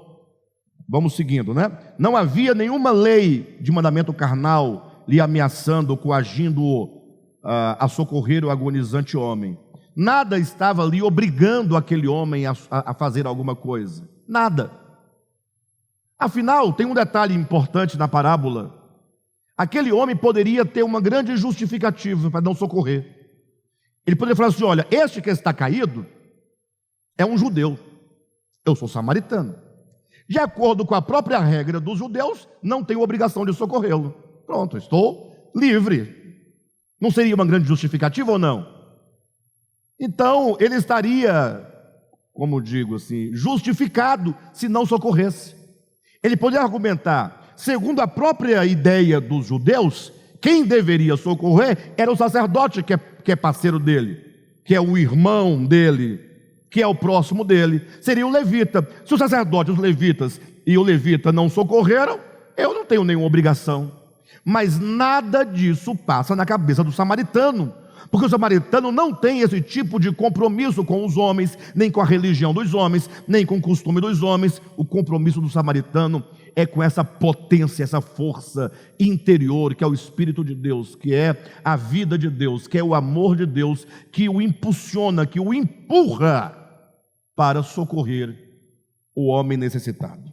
vamos seguindo, né? Não havia nenhuma lei de mandamento carnal lhe ameaçando, coagindo-o a socorrer o agonizante homem. Nada estava ali obrigando aquele homem a fazer alguma coisa. Nada. Afinal, tem um detalhe importante na parábola. Aquele homem poderia ter uma grande justificativa para não socorrer. Ele poderia falar assim: olha, este que está caído é um judeu, eu sou samaritano. De acordo com a própria regra dos judeus, não tenho obrigação de socorrê-lo. Pronto, estou livre. Não seria uma grande justificativa ou não? Então, ele estaria, como digo assim, justificado se não socorresse. Ele poderia argumentar, segundo a própria ideia dos judeus, quem deveria socorrer era o sacerdote, que é parceiro dele, que é o irmão dele, que é o próximo dele, seria o levita. Se o sacerdote, os levitas e o levita não socorreram, eu não tenho nenhuma obrigação. Mas nada disso passa na cabeça do samaritano, porque o samaritano não tem esse tipo de compromisso com os homens, nem com a religião dos homens, nem com o costume dos homens. O compromisso do samaritano é com essa potência, essa força interior, que é o Espírito de Deus, que é a vida de Deus, que é o amor de Deus, que o impulsiona, que o empurra para socorrer o homem necessitado.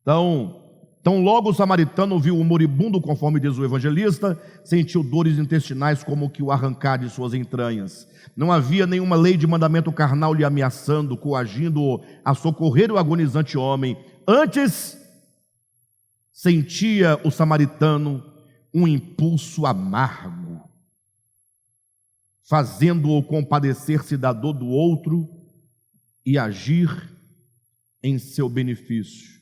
Então logo o samaritano viu o moribundo, conforme diz o evangelista, sentiu dores intestinais como que o arrancar de suas entranhas. Não havia nenhuma lei de mandamento carnal lhe ameaçando, coagindo-o a socorrer o agonizante homem. Antes, sentia o samaritano um impulso amargo, fazendo-o compadecer-se da dor do outro e agir em seu benefício.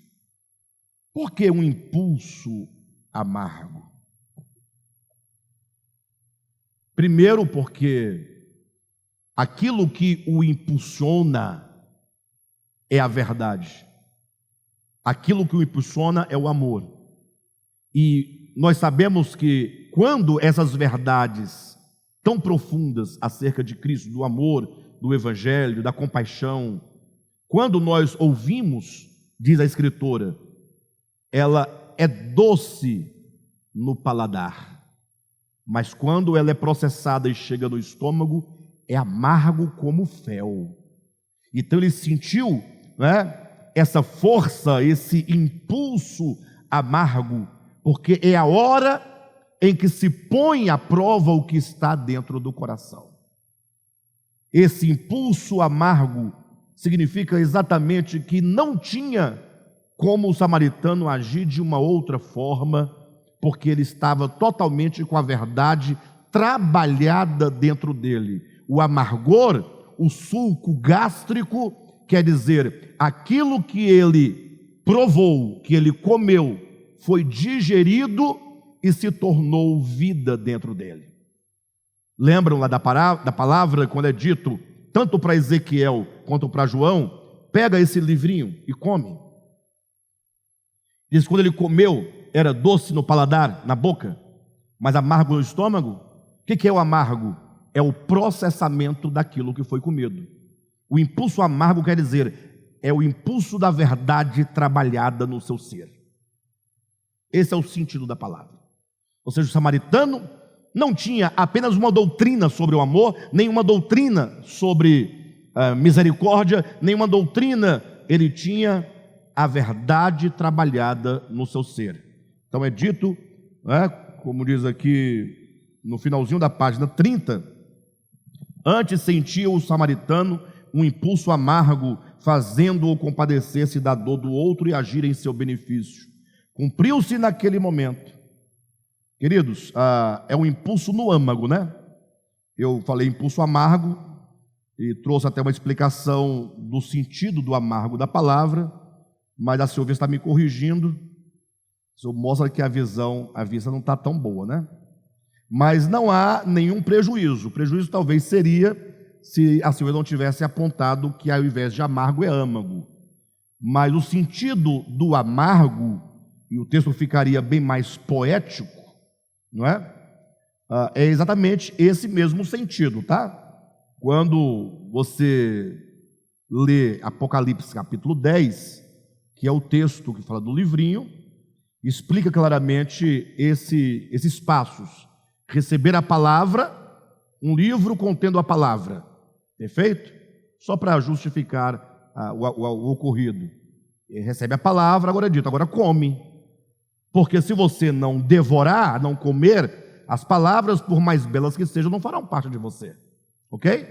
Por que um impulso amargo? Primeiro, porque aquilo que o impulsiona é a verdade. Aquilo que o impulsiona é o amor. E nós sabemos que quando essas verdades tão profundas acerca de Cristo, do amor, do Evangelho, da compaixão, quando nós ouvimos, diz a Escritura, ela é doce no paladar, mas quando ela é processada e chega no estômago, é amargo como fel. Então ele sentiu, né, essa força, esse impulso amargo, porque é a hora em que se põe à prova o que está dentro do coração. Esse impulso amargo significa exatamente que não tinha como o samaritano agir de uma outra forma, porque ele estava totalmente com a verdade trabalhada dentro dele. O amargor, o sulco gástrico, quer dizer, aquilo que ele provou, que ele comeu, foi digerido e se tornou vida dentro dele. Lembram lá da palavra, quando é dito, tanto para Ezequiel quanto para João, pega esse livrinho e come. Diz que quando ele comeu, era doce no paladar, na boca, mas amargo no estômago. O que é o amargo? É o processamento daquilo que foi comido. O impulso amargo quer dizer, é o impulso da verdade trabalhada no seu ser. Esse é o sentido da palavra. Ou seja, o samaritano não tinha apenas uma doutrina sobre o amor, nem uma doutrina sobre misericórdia, nem uma doutrina, ele tinha a verdade trabalhada no seu ser. Então é dito, como diz aqui no finalzinho da página 30, antes sentia o samaritano um impulso amargo, fazendo-o compadecer-se da dor do outro e agir em seu benefício. Cumpriu-se naquele momento. Queridos, é um impulso no âmago, né? Eu falei impulso amargo e trouxe até uma explicação do sentido do amargo da palavra, mas a Silvia está me corrigindo. Isso mostra que a vista não está tão boa, né? Mas não há nenhum prejuízo. O prejuízo talvez seria se a Silvia não tivesse apontado que ao invés de amargo é âmago. Mas o sentido do amargo, e o texto ficaria bem mais poético, não é? É exatamente esse mesmo sentido, tá? Quando você lê Apocalipse capítulo 10, que é o texto que fala do livrinho, explica claramente esses passos. Receber a palavra, um livro contendo a palavra, perfeito? Só para justificar o ocorrido. Ele recebe a palavra, agora é dito, agora come. Porque se você não devorar, não comer, as palavras, por mais belas que sejam, não farão parte de você, ok?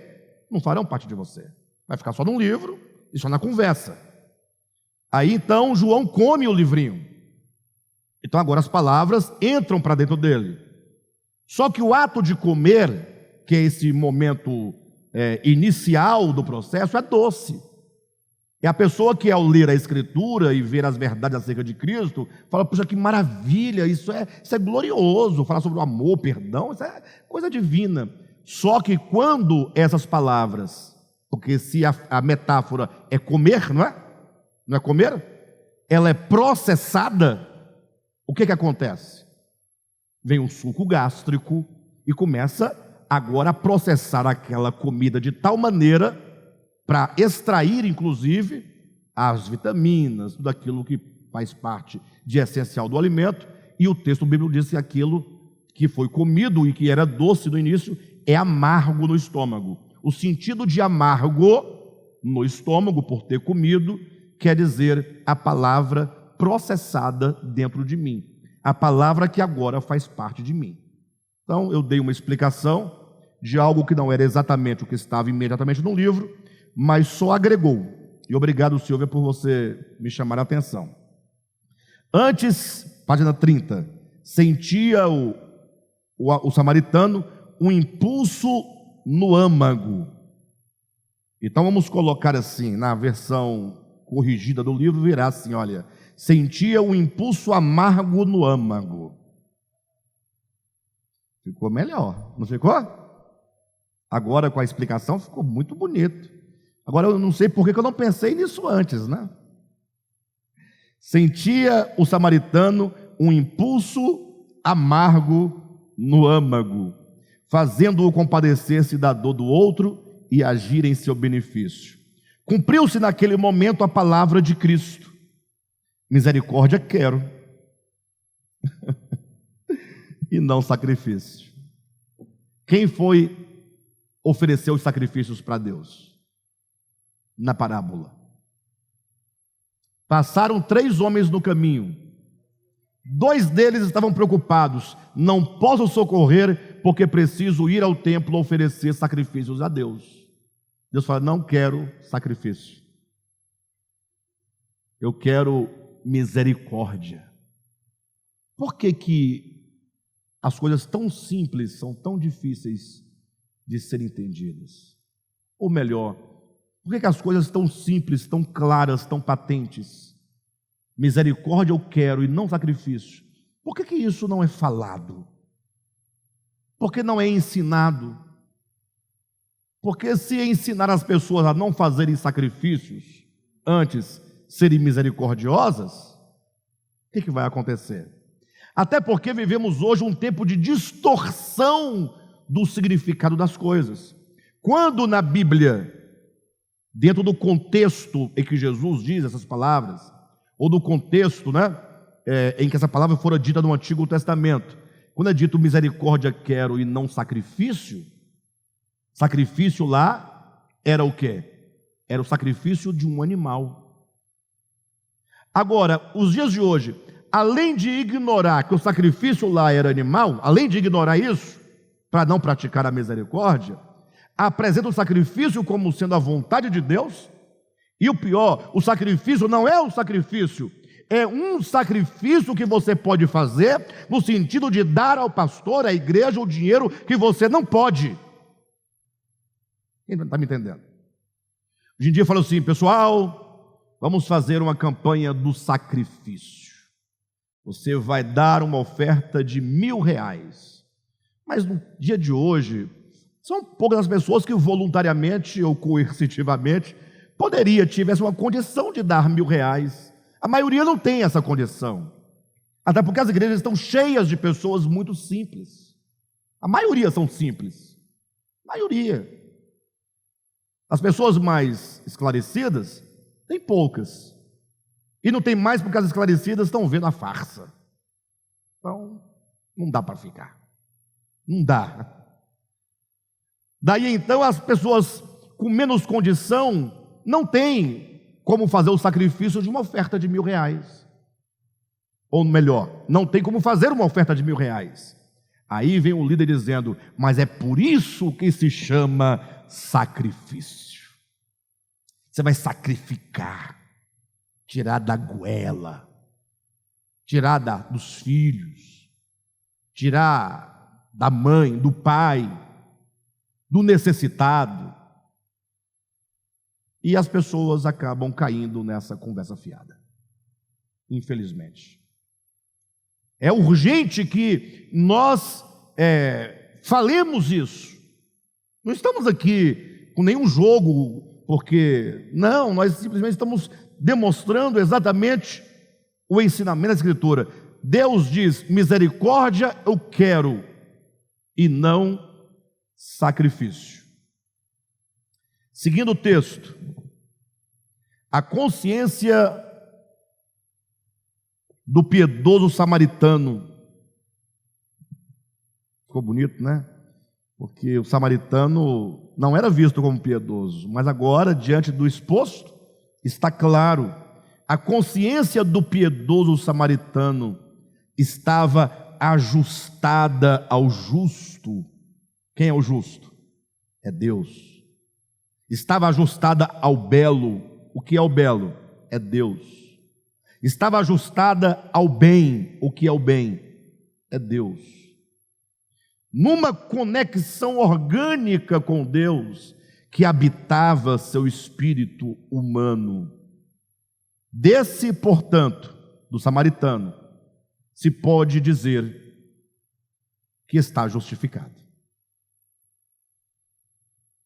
Não farão parte de você. Vai ficar só num livro e só na conversa. Aí então João come o livrinho. Então agora as palavras entram para dentro dele. Só que o ato de comer, que é esse momento inicial do processo, é doce. É a pessoa que, ao ler a Escritura e ver as verdades acerca de Cristo, fala, puxa, que maravilha, isso é glorioso, falar sobre o amor, perdão, isso é coisa divina. Só que quando essas palavras, porque se a metáfora é comer, não é? Não é comer? Ela é processada, o que acontece? Vem um suco gástrico e começa agora a processar aquela comida de tal maneira para extrair, inclusive, as vitaminas, tudo aquilo que faz parte de essencial do alimento. E o texto bíblico diz que aquilo que foi comido e que era doce no início é amargo no estômago. O sentido de amargo no estômago, por ter comido, quer dizer a palavra processada dentro de mim, a palavra que agora faz parte de mim. Então eu dei uma explicação de algo que não era exatamente o que estava imediatamente no livro, mas só agregou. E obrigado, Silvia, por você me chamar a atenção. Antes, página 30, sentia o samaritano um impulso no âmago. Então vamos colocar assim, na versão corrigida do livro, virá assim, olha, sentia um impulso amargo no âmago. Ficou melhor, não ficou? Agora com a explicação ficou muito bonito. Agora eu não sei por que eu não pensei nisso antes, né? Sentia o samaritano um impulso amargo no âmago, fazendo-o compadecer-se da dor do outro e agir em seu benefício. Cumpriu-se naquele momento a palavra de Cristo: misericórdia quero, e não sacrifício. Quem foi oferecer os sacrifícios para Deus? Na parábola. Passaram 3 homens no caminho. 2 deles estavam preocupados. Não posso socorrer porque preciso ir ao templo oferecer sacrifícios a Deus. Deus fala: não quero sacrifício. Eu quero misericórdia. Por que as coisas tão simples são tão difíceis de serem entendidas? Ou melhor, por que as coisas tão simples, tão claras, tão patentes, misericórdia eu quero e não sacrifício, por que isso não é falado? Por que não é ensinado? Porque se ensinar as pessoas a não fazerem sacrifícios, antes serem misericordiosas, o que vai acontecer? Até porque vivemos hoje um tempo de distorção do significado das coisas. Quando na Bíblia, dentro do contexto em que Jesus diz essas palavras, ou do contexto, em que essa palavra fora dita no Antigo Testamento, quando é dito misericórdia quero e não sacrifício, sacrifício lá era o quê? Era o sacrifício de um animal. Agora, os dias de hoje, além de ignorar que o sacrifício lá era animal, além de ignorar isso, para não praticar a misericórdia, apresenta o sacrifício como sendo a vontade de Deus. E o pior, o sacrifício não é um sacrifício, é um sacrifício que você pode fazer no sentido de dar ao pastor, à igreja, o dinheiro que você não pode. Quem está me entendendo? Hoje em dia fala assim: pessoal, vamos fazer uma campanha do sacrifício. Você vai dar uma oferta de R$1.000. Mas no dia de hoje, são poucas as pessoas que voluntariamente ou coercitivamente tivesse uma condição de dar R$1.000. A maioria não tem essa condição. Até porque as igrejas estão cheias de pessoas muito simples. A maioria são simples. A maioria. As pessoas mais esclarecidas, tem poucas. E não tem mais porque as esclarecidas estão vendo a farsa. Então, não dá para ficar. Não dá. Daí então as pessoas com menos condição não têm como fazer o sacrifício de uma oferta de R$1.000. Ou melhor, não tem como fazer uma oferta de R$1.000. Aí vem o líder dizendo: mas é por isso que se chama sacrifício. Você vai sacrificar, tirar da goela, tirar dos filhos, tirar da mãe, do pai, do necessitado. E as pessoas acabam caindo nessa conversa fiada, infelizmente. É urgente que nós falemos isso. Não estamos aqui com nenhum jogo, porque não, nós simplesmente estamos demonstrando exatamente o ensinamento da Escritura. Deus diz: misericórdia eu quero e não sacrifício. Seguindo o texto, a consciência do piedoso samaritano. Ficou bonito, né? Porque o samaritano não era visto como piedoso, mas agora, diante do exposto, está claro. A consciência do piedoso samaritano estava ajustada ao justo. Quem é o justo? É Deus. Estava ajustada ao belo. O que é o belo? É Deus. Estava ajustada ao bem. O que é o bem? É Deus. Numa conexão orgânica com Deus, que habitava seu espírito humano. Desse, portanto, do samaritano, se pode dizer que está justificado.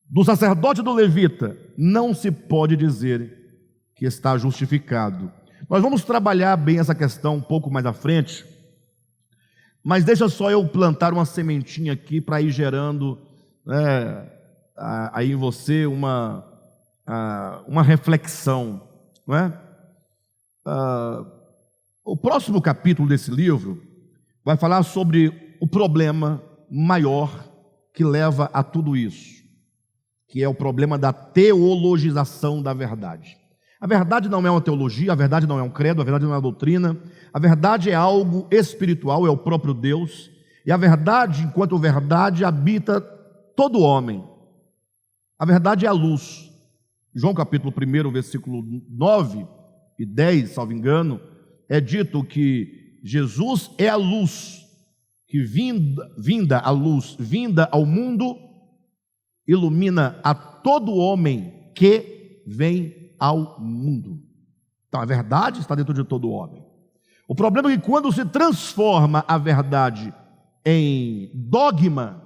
Do sacerdote do levita, não se pode dizer que está justificado. Nós vamos trabalhar bem essa questão um pouco mais à frente, mas deixa só eu plantar uma sementinha aqui para ir gerando aí em você uma reflexão, não é? O próximo capítulo desse livro, vai falar sobre o problema maior que leva a tudo isso, que é o problema da teologização da verdade. A verdade não é uma teologia, a verdade não é um credo, a verdade não é uma doutrina, a verdade é algo espiritual, é o próprio Deus, e a verdade, enquanto verdade, habita todo homem. A verdade é a luz. João capítulo 1, versículo 9 e 10, salvo engano, é dito que Jesus é a luz, que vinda ao mundo, ilumina a todo homem que vem ao mundo. Então a verdade está dentro de todo homem. O problema é que quando se transforma a verdade em dogma,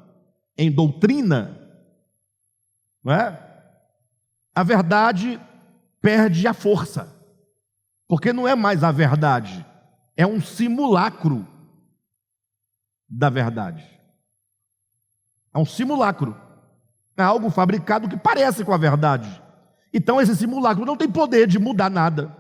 em doutrina, não é? A verdade perde a força, porque não é mais a verdade, é um simulacro da verdade. É um simulacro, é algo fabricado que parece com a verdade. Então esse simulacro não tem poder de mudar nada.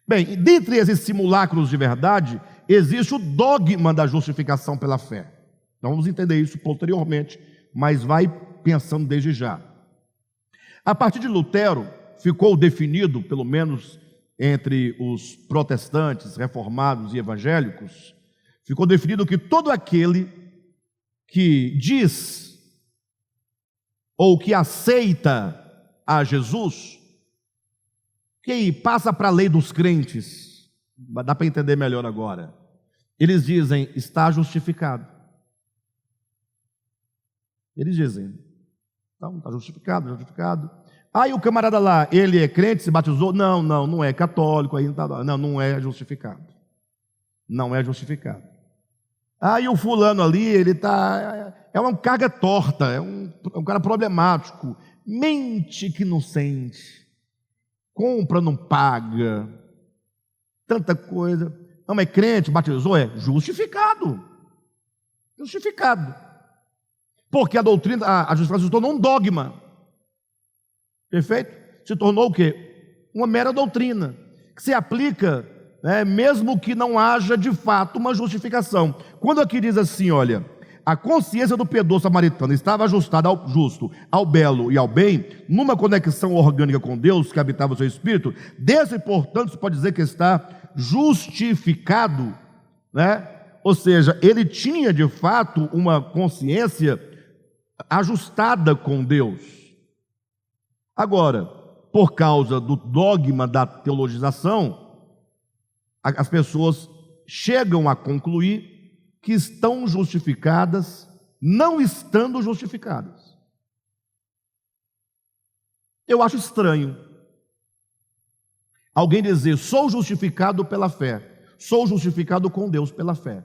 Bem, dentre esses simulacros de verdade, existe o dogma da justificação pela fé. Então vamos entender isso posteriormente, mas vai pensando desde já. A partir de Lutero, ficou definido, pelo menos entre os protestantes, reformados e evangélicos, ficou definido que todo aquele que diz ou que aceita a Jesus, que passa para a lei dos crentes, dá para entender melhor agora, eles dizem, está justificado. Eles dizem, então, está justificado, justificado. Aí o camarada lá, ele é crente, se batizou? Não é católico, aí não é justificado. Não é justificado. Aí o fulano ali, ele é uma carga torta, é um cara problemático, mente que não sente, compra, não paga, tanta coisa. Não é crente, batizou, é justificado. Justificado. Porque a doutrina, a justificação se tornou um dogma. Perfeito? Se tornou o quê? Uma mera doutrina, que se aplica, mesmo que não haja de fato uma justificação. Quando aqui diz assim, olha, a consciência do piedoso samaritano estava ajustada ao justo, ao belo e ao bem, numa conexão orgânica com Deus que habitava o seu espírito, desse, portanto, se pode dizer que está justificado, Ou seja, ele tinha de fato uma consciência ajustada com Deus. Agora, por causa do dogma da teologização, as pessoas chegam a concluir que estão justificadas, não estando justificadas. Eu acho estranho alguém dizer, sou justificado pela fé, sou justificado com Deus pela fé,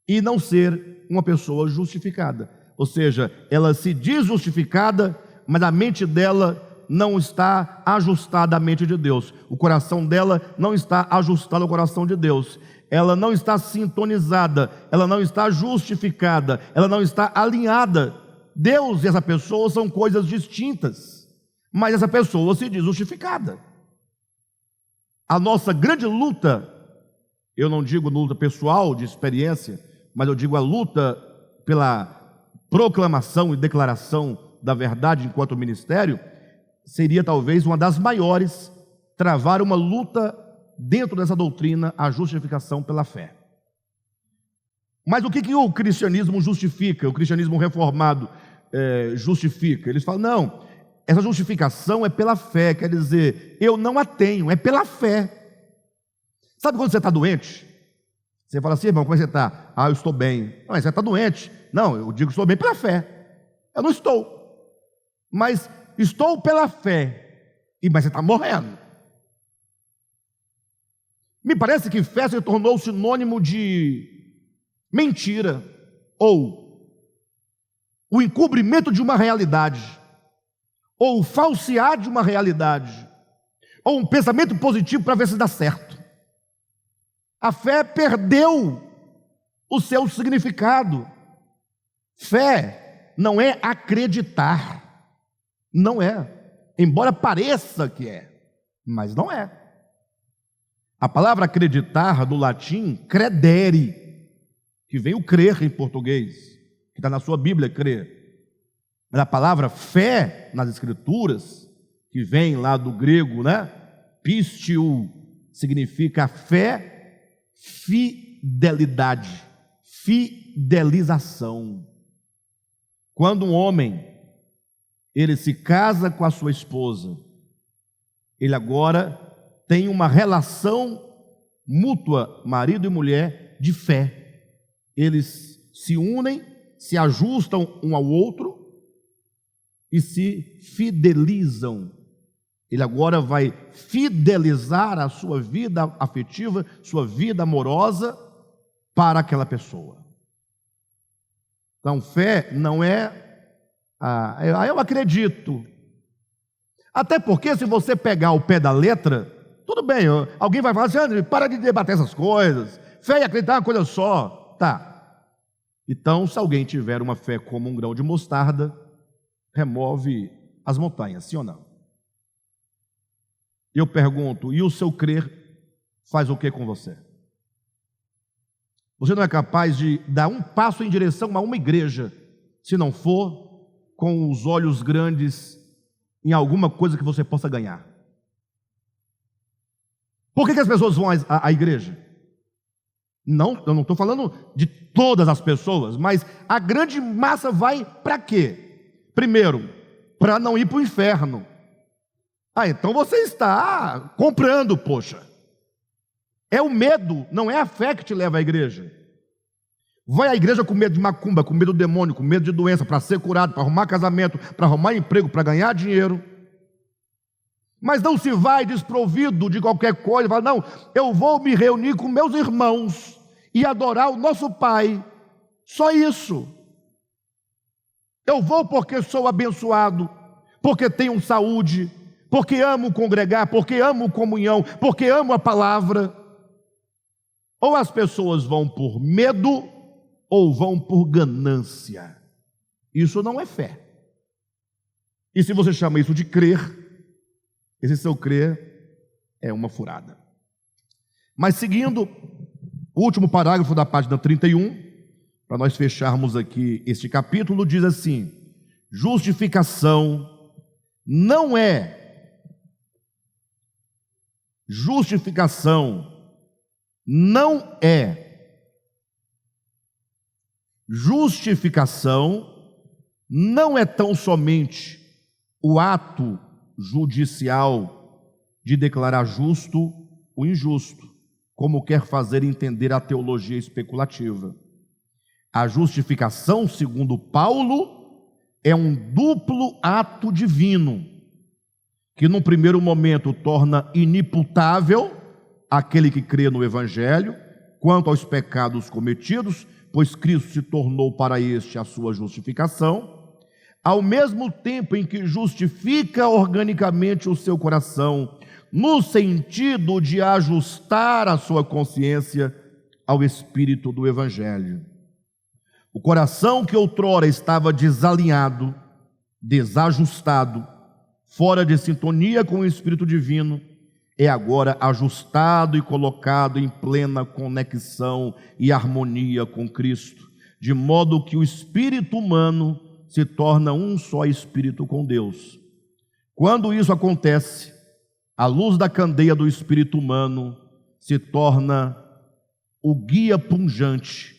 e não ser uma pessoa justificada. Ou seja, ela se diz justificada, mas a mente dela não está ajustada à mente de Deus. O coração dela não está ajustado ao coração de Deus. Ela não está sintonizada, ela não está justificada, ela não está alinhada. Deus e essa pessoa são coisas distintas, mas essa pessoa se diz justificada. A nossa grande luta, eu não digo luta pessoal, de experiência, mas eu digo a luta pela proclamação e declaração da verdade enquanto ministério, seria talvez uma das maiores, travar uma luta dentro dessa doutrina, a justificação pela fé. Mas o que o cristianismo justifica? O cristianismo reformado justifica? Eles falam, não, essa justificação é pela fé, quer dizer, eu não a tenho, é pela fé. Sabe quando você está doente? Você fala assim, irmão, como é que você está? Eu estou bem. Não, você está doente. Não, eu digo que estou bem pela fé. Eu não estou, mas estou pela fé. Mas você está morrendo. Me parece que fé se tornou sinônimo de mentira, ou o encobrimento de uma realidade, ou o falsear de uma realidade, ou um pensamento positivo para ver se dá certo. A fé perdeu o seu significado. Fé não é acreditar, não é, embora pareça que é, mas não é. A palavra acreditar, do latim, credere, que vem o crer em português, que está na sua Bíblia, crer. Mas a palavra fé nas Escrituras, que vem lá do grego, né? Pisteu, significa fé, fidelidade, fidelização. Quando um homem, ele se casa com a sua esposa, ele agora tem uma relação mútua, marido e mulher, de fé. Eles se unem, se ajustam um ao outro e se fidelizam. Ele agora vai fidelizar a sua vida afetiva, sua vida amorosa para aquela pessoa. Então, fé não é, eu acredito. Até porque, se você pegar o pé da letra, tudo bem, alguém vai falar assim: André, para de debater essas coisas, fé e acreditar é uma coisa só. Tá. Então, se alguém tiver uma fé como um grão de mostarda, remove as montanhas, sim ou não? Eu pergunto, e o seu crer faz o que com você? Você não é capaz de dar um passo em direção a uma igreja, se não for com os olhos grandes em alguma coisa que você possa ganhar. Por que as pessoas vão à igreja? Não, eu não estou falando de todas as pessoas, mas a grande massa vai para quê? Primeiro, para não ir para o inferno. Então você está comprando, poxa. É o medo, não é a fé que te leva à igreja. Vai à igreja com medo de macumba, com medo do demônio, com medo de doença, para ser curado, para arrumar casamento, para arrumar emprego, para ganhar dinheiro. Mas não se vai desprovido de qualquer coisa, fala: não, eu vou me reunir com meus irmãos e adorar o nosso Pai. Só isso. Eu vou porque sou abençoado, porque tenho saúde, porque amo congregar, porque amo comunhão, porque amo a palavra. Ou as pessoas vão por medo, ou vão por ganância. Isso não é fé. E se você chama isso de crer, esse seu crer é uma furada. Mas seguindo, o último parágrafo da página 31, para nós fecharmos aqui este capítulo, diz assim: justificação não é Justificação não é tão somente o ato judicial de declarar justo o injusto, como quer fazer entender a teologia especulativa. A justificação, segundo Paulo, é um duplo ato divino, que no primeiro momento torna inimputável aquele que crê no Evangelho quanto aos pecados cometidos, pois Cristo se tornou para este a sua justificação, ao mesmo tempo em que justifica organicamente o seu coração, no sentido de ajustar a sua consciência ao espírito do Evangelho. O coração que outrora estava desalinhado, desajustado, fora de sintonia com o Espírito Divino, é agora ajustado e colocado em plena conexão e harmonia com Cristo, de modo que o espírito humano se torna um só espírito com Deus. Quando isso acontece, a luz da candeia do espírito humano se torna o guia pungente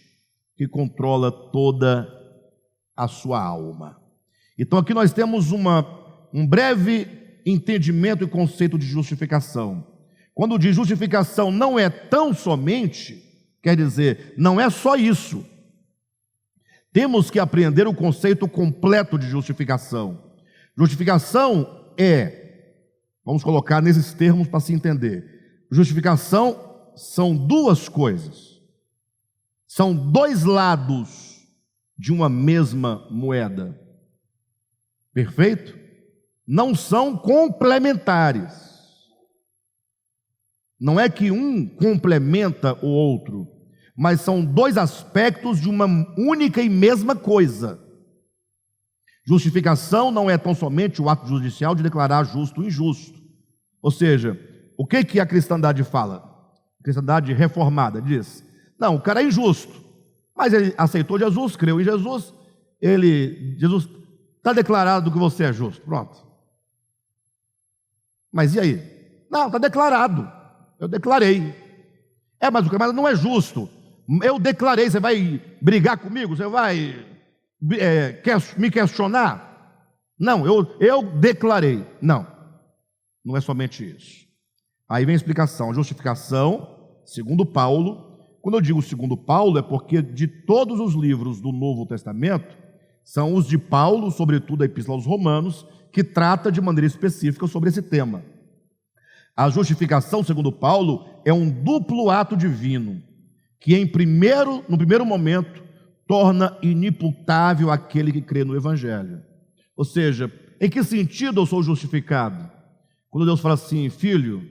que controla toda a sua alma. Então aqui nós temos um breve entendimento e conceito de justificação. Quando diz justificação não é tão somente, quer dizer, não é só isso. Temos que aprender o conceito completo de justificação. Justificação vamos colocar nesses termos para se entender. Justificação são duas coisas. São dois lados de uma mesma moeda. Perfeito? Não são complementares. Não é que um complementa o outro, mas são dois aspectos de uma única e mesma coisa. Justificação não é tão somente o ato judicial de declarar justo o injusto. Ou seja, o que a cristandade fala? cristandade reformada, diz: não, o cara é injusto, mas ele aceitou Jesus, creu em Jesus, Jesus está declarado que você é justo, pronto. Mas e aí? Não, está declarado, eu declarei. Mas o cara não é justo, eu declarei, você vai brigar comigo? Você vai me questionar? Não, eu declarei. Não é somente isso. Aí vem a explicação, justificação, segundo Paulo. Quando eu digo segundo Paulo, é porque de todos os livros do Novo Testamento, são os de Paulo, sobretudo a Epístola aos Romanos, que trata de maneira específica sobre esse tema. A justificação, segundo Paulo, é um duplo ato divino, que no primeiro momento, torna inimputável aquele que crê no Evangelho. Ou seja, em que sentido eu sou justificado? Quando Deus fala assim: filho,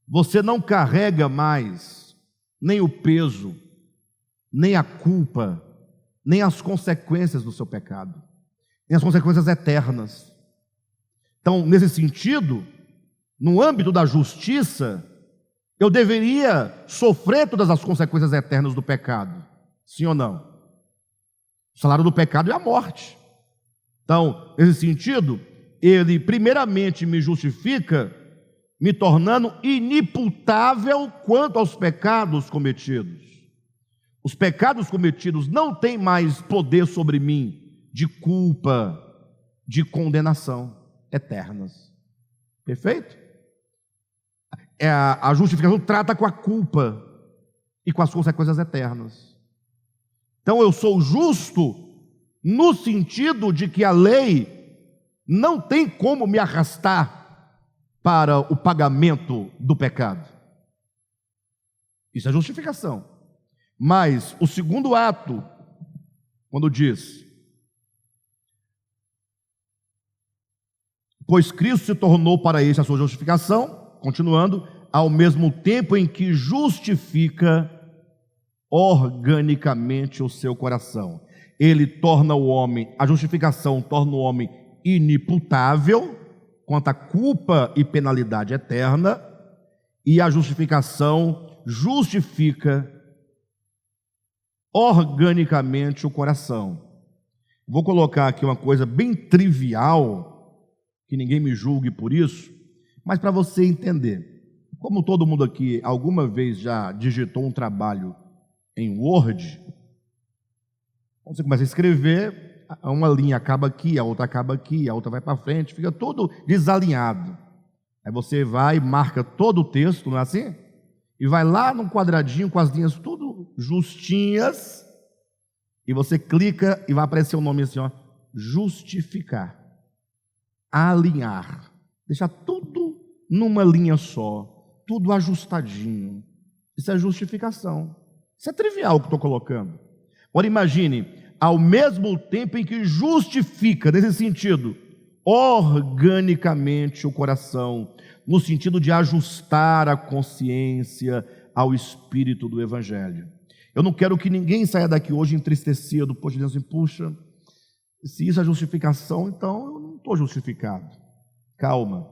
você não carrega mais nem o peso, nem a culpa, nem as consequências do seu pecado, nem as consequências eternas. Então, nesse sentido, no âmbito da justiça, eu deveria sofrer todas as consequências eternas do pecado, sim ou não? O salário do pecado é a morte. Então, nesse sentido, ele primeiramente me justifica, me tornando inimputável quanto aos pecados cometidos. Os pecados cometidos não têm mais poder sobre mim de culpa, de condenação eternas. Perfeito? A justificação trata com a culpa e com as consequências eternas. Então eu sou justo no sentido de que a lei não tem como me arrastar para o pagamento do pecado. Isso é justificação. Mas o segundo ato, quando diz: pois Cristo se tornou para este a sua justificação, continuando, ao mesmo tempo em que justifica organicamente o seu coração. Ele torna o homem, a justificação torna o homem inimputável quanto à culpa e penalidade eterna, e a justificação justifica organicamente o coração. Vou colocar aqui uma coisa bem trivial, que ninguém me julgue por isso, mas para você entender. Como todo mundo aqui alguma vez já digitou um trabalho em Word, quando você começa a escrever, uma linha acaba aqui, a outra acaba aqui, a outra vai para frente, fica tudo desalinhado. Aí você vai, marca todo o texto, não é assim? E vai lá num quadradinho com as linhas tudo justinhas, e você clica e vai aparecer o nome assim, ó, justificar, alinhar, deixar tudo numa linha só, tudo ajustadinho. Isso é justificação. Isso é trivial o que estou colocando. Agora imagine, ao mesmo tempo em que justifica, nesse sentido, organicamente o coração, no sentido de ajustar a consciência ao espírito do Evangelho. Eu não quero que ninguém saia daqui hoje entristecido, dizendo assim: puxa, se isso é justificação, então eu não estou justificado. Calma.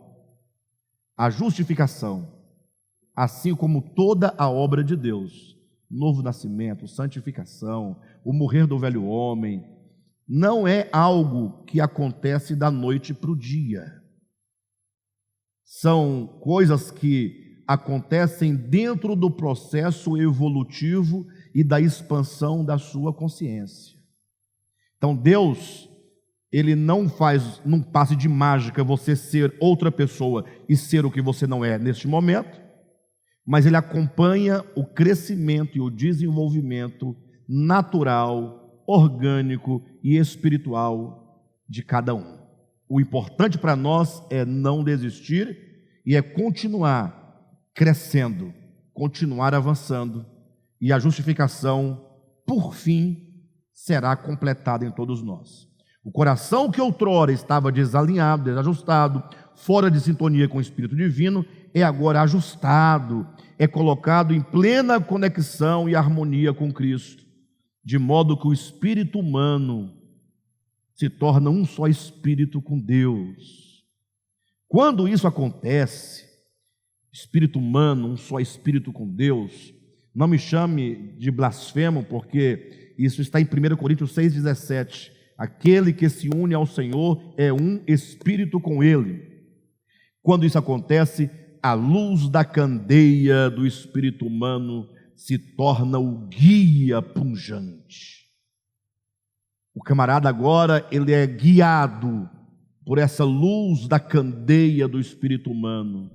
A justificação, assim como toda a obra de Deus, novo nascimento, santificação, o morrer do velho homem, não é algo que acontece da noite para o dia. São coisas que acontecem dentro do processo evolutivo e da expansão da sua consciência. Então Deus, Ele não faz num passe de mágica você ser outra pessoa e ser o que você não é neste momento, mas Ele acompanha o crescimento e o desenvolvimento natural, orgânico e espiritual de cada um. O importante para nós é não desistir e é continuar crescendo, continuar avançando, e a justificação, por fim, será completada em todos nós. O coração que outrora estava desalinhado, desajustado, fora de sintonia com o Espírito Divino, é agora ajustado, é colocado em plena conexão e harmonia com Cristo, de modo que o espírito humano se torna um só espírito com Deus. Quando isso acontece, espírito humano, um só espírito com Deus. Não me chame de blasfemo, porque isso está em 1 Coríntios 6,17. Aquele que se une ao Senhor é um espírito com Ele. Quando isso acontece, a luz da candeia do espírito humano se torna o guia pungente. O camarada agora, ele é guiado por essa luz da candeia do espírito humano.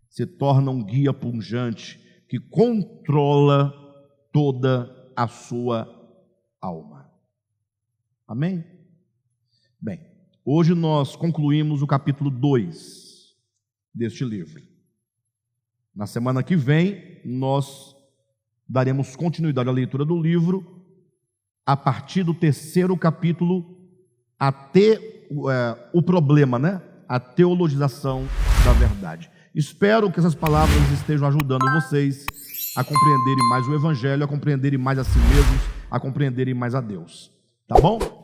Se torna um guia pungente que controla toda a sua alma. Amém? Bem, hoje nós concluímos o capítulo 2 deste livro. Na semana que vem, nós daremos continuidade à leitura do livro a partir do 3º capítulo até o problema, né? A teologização da verdade. Espero que essas palavras estejam ajudando vocês a compreenderem mais o Evangelho, a compreenderem mais a si mesmos, a compreenderem mais a Deus. Tá bom?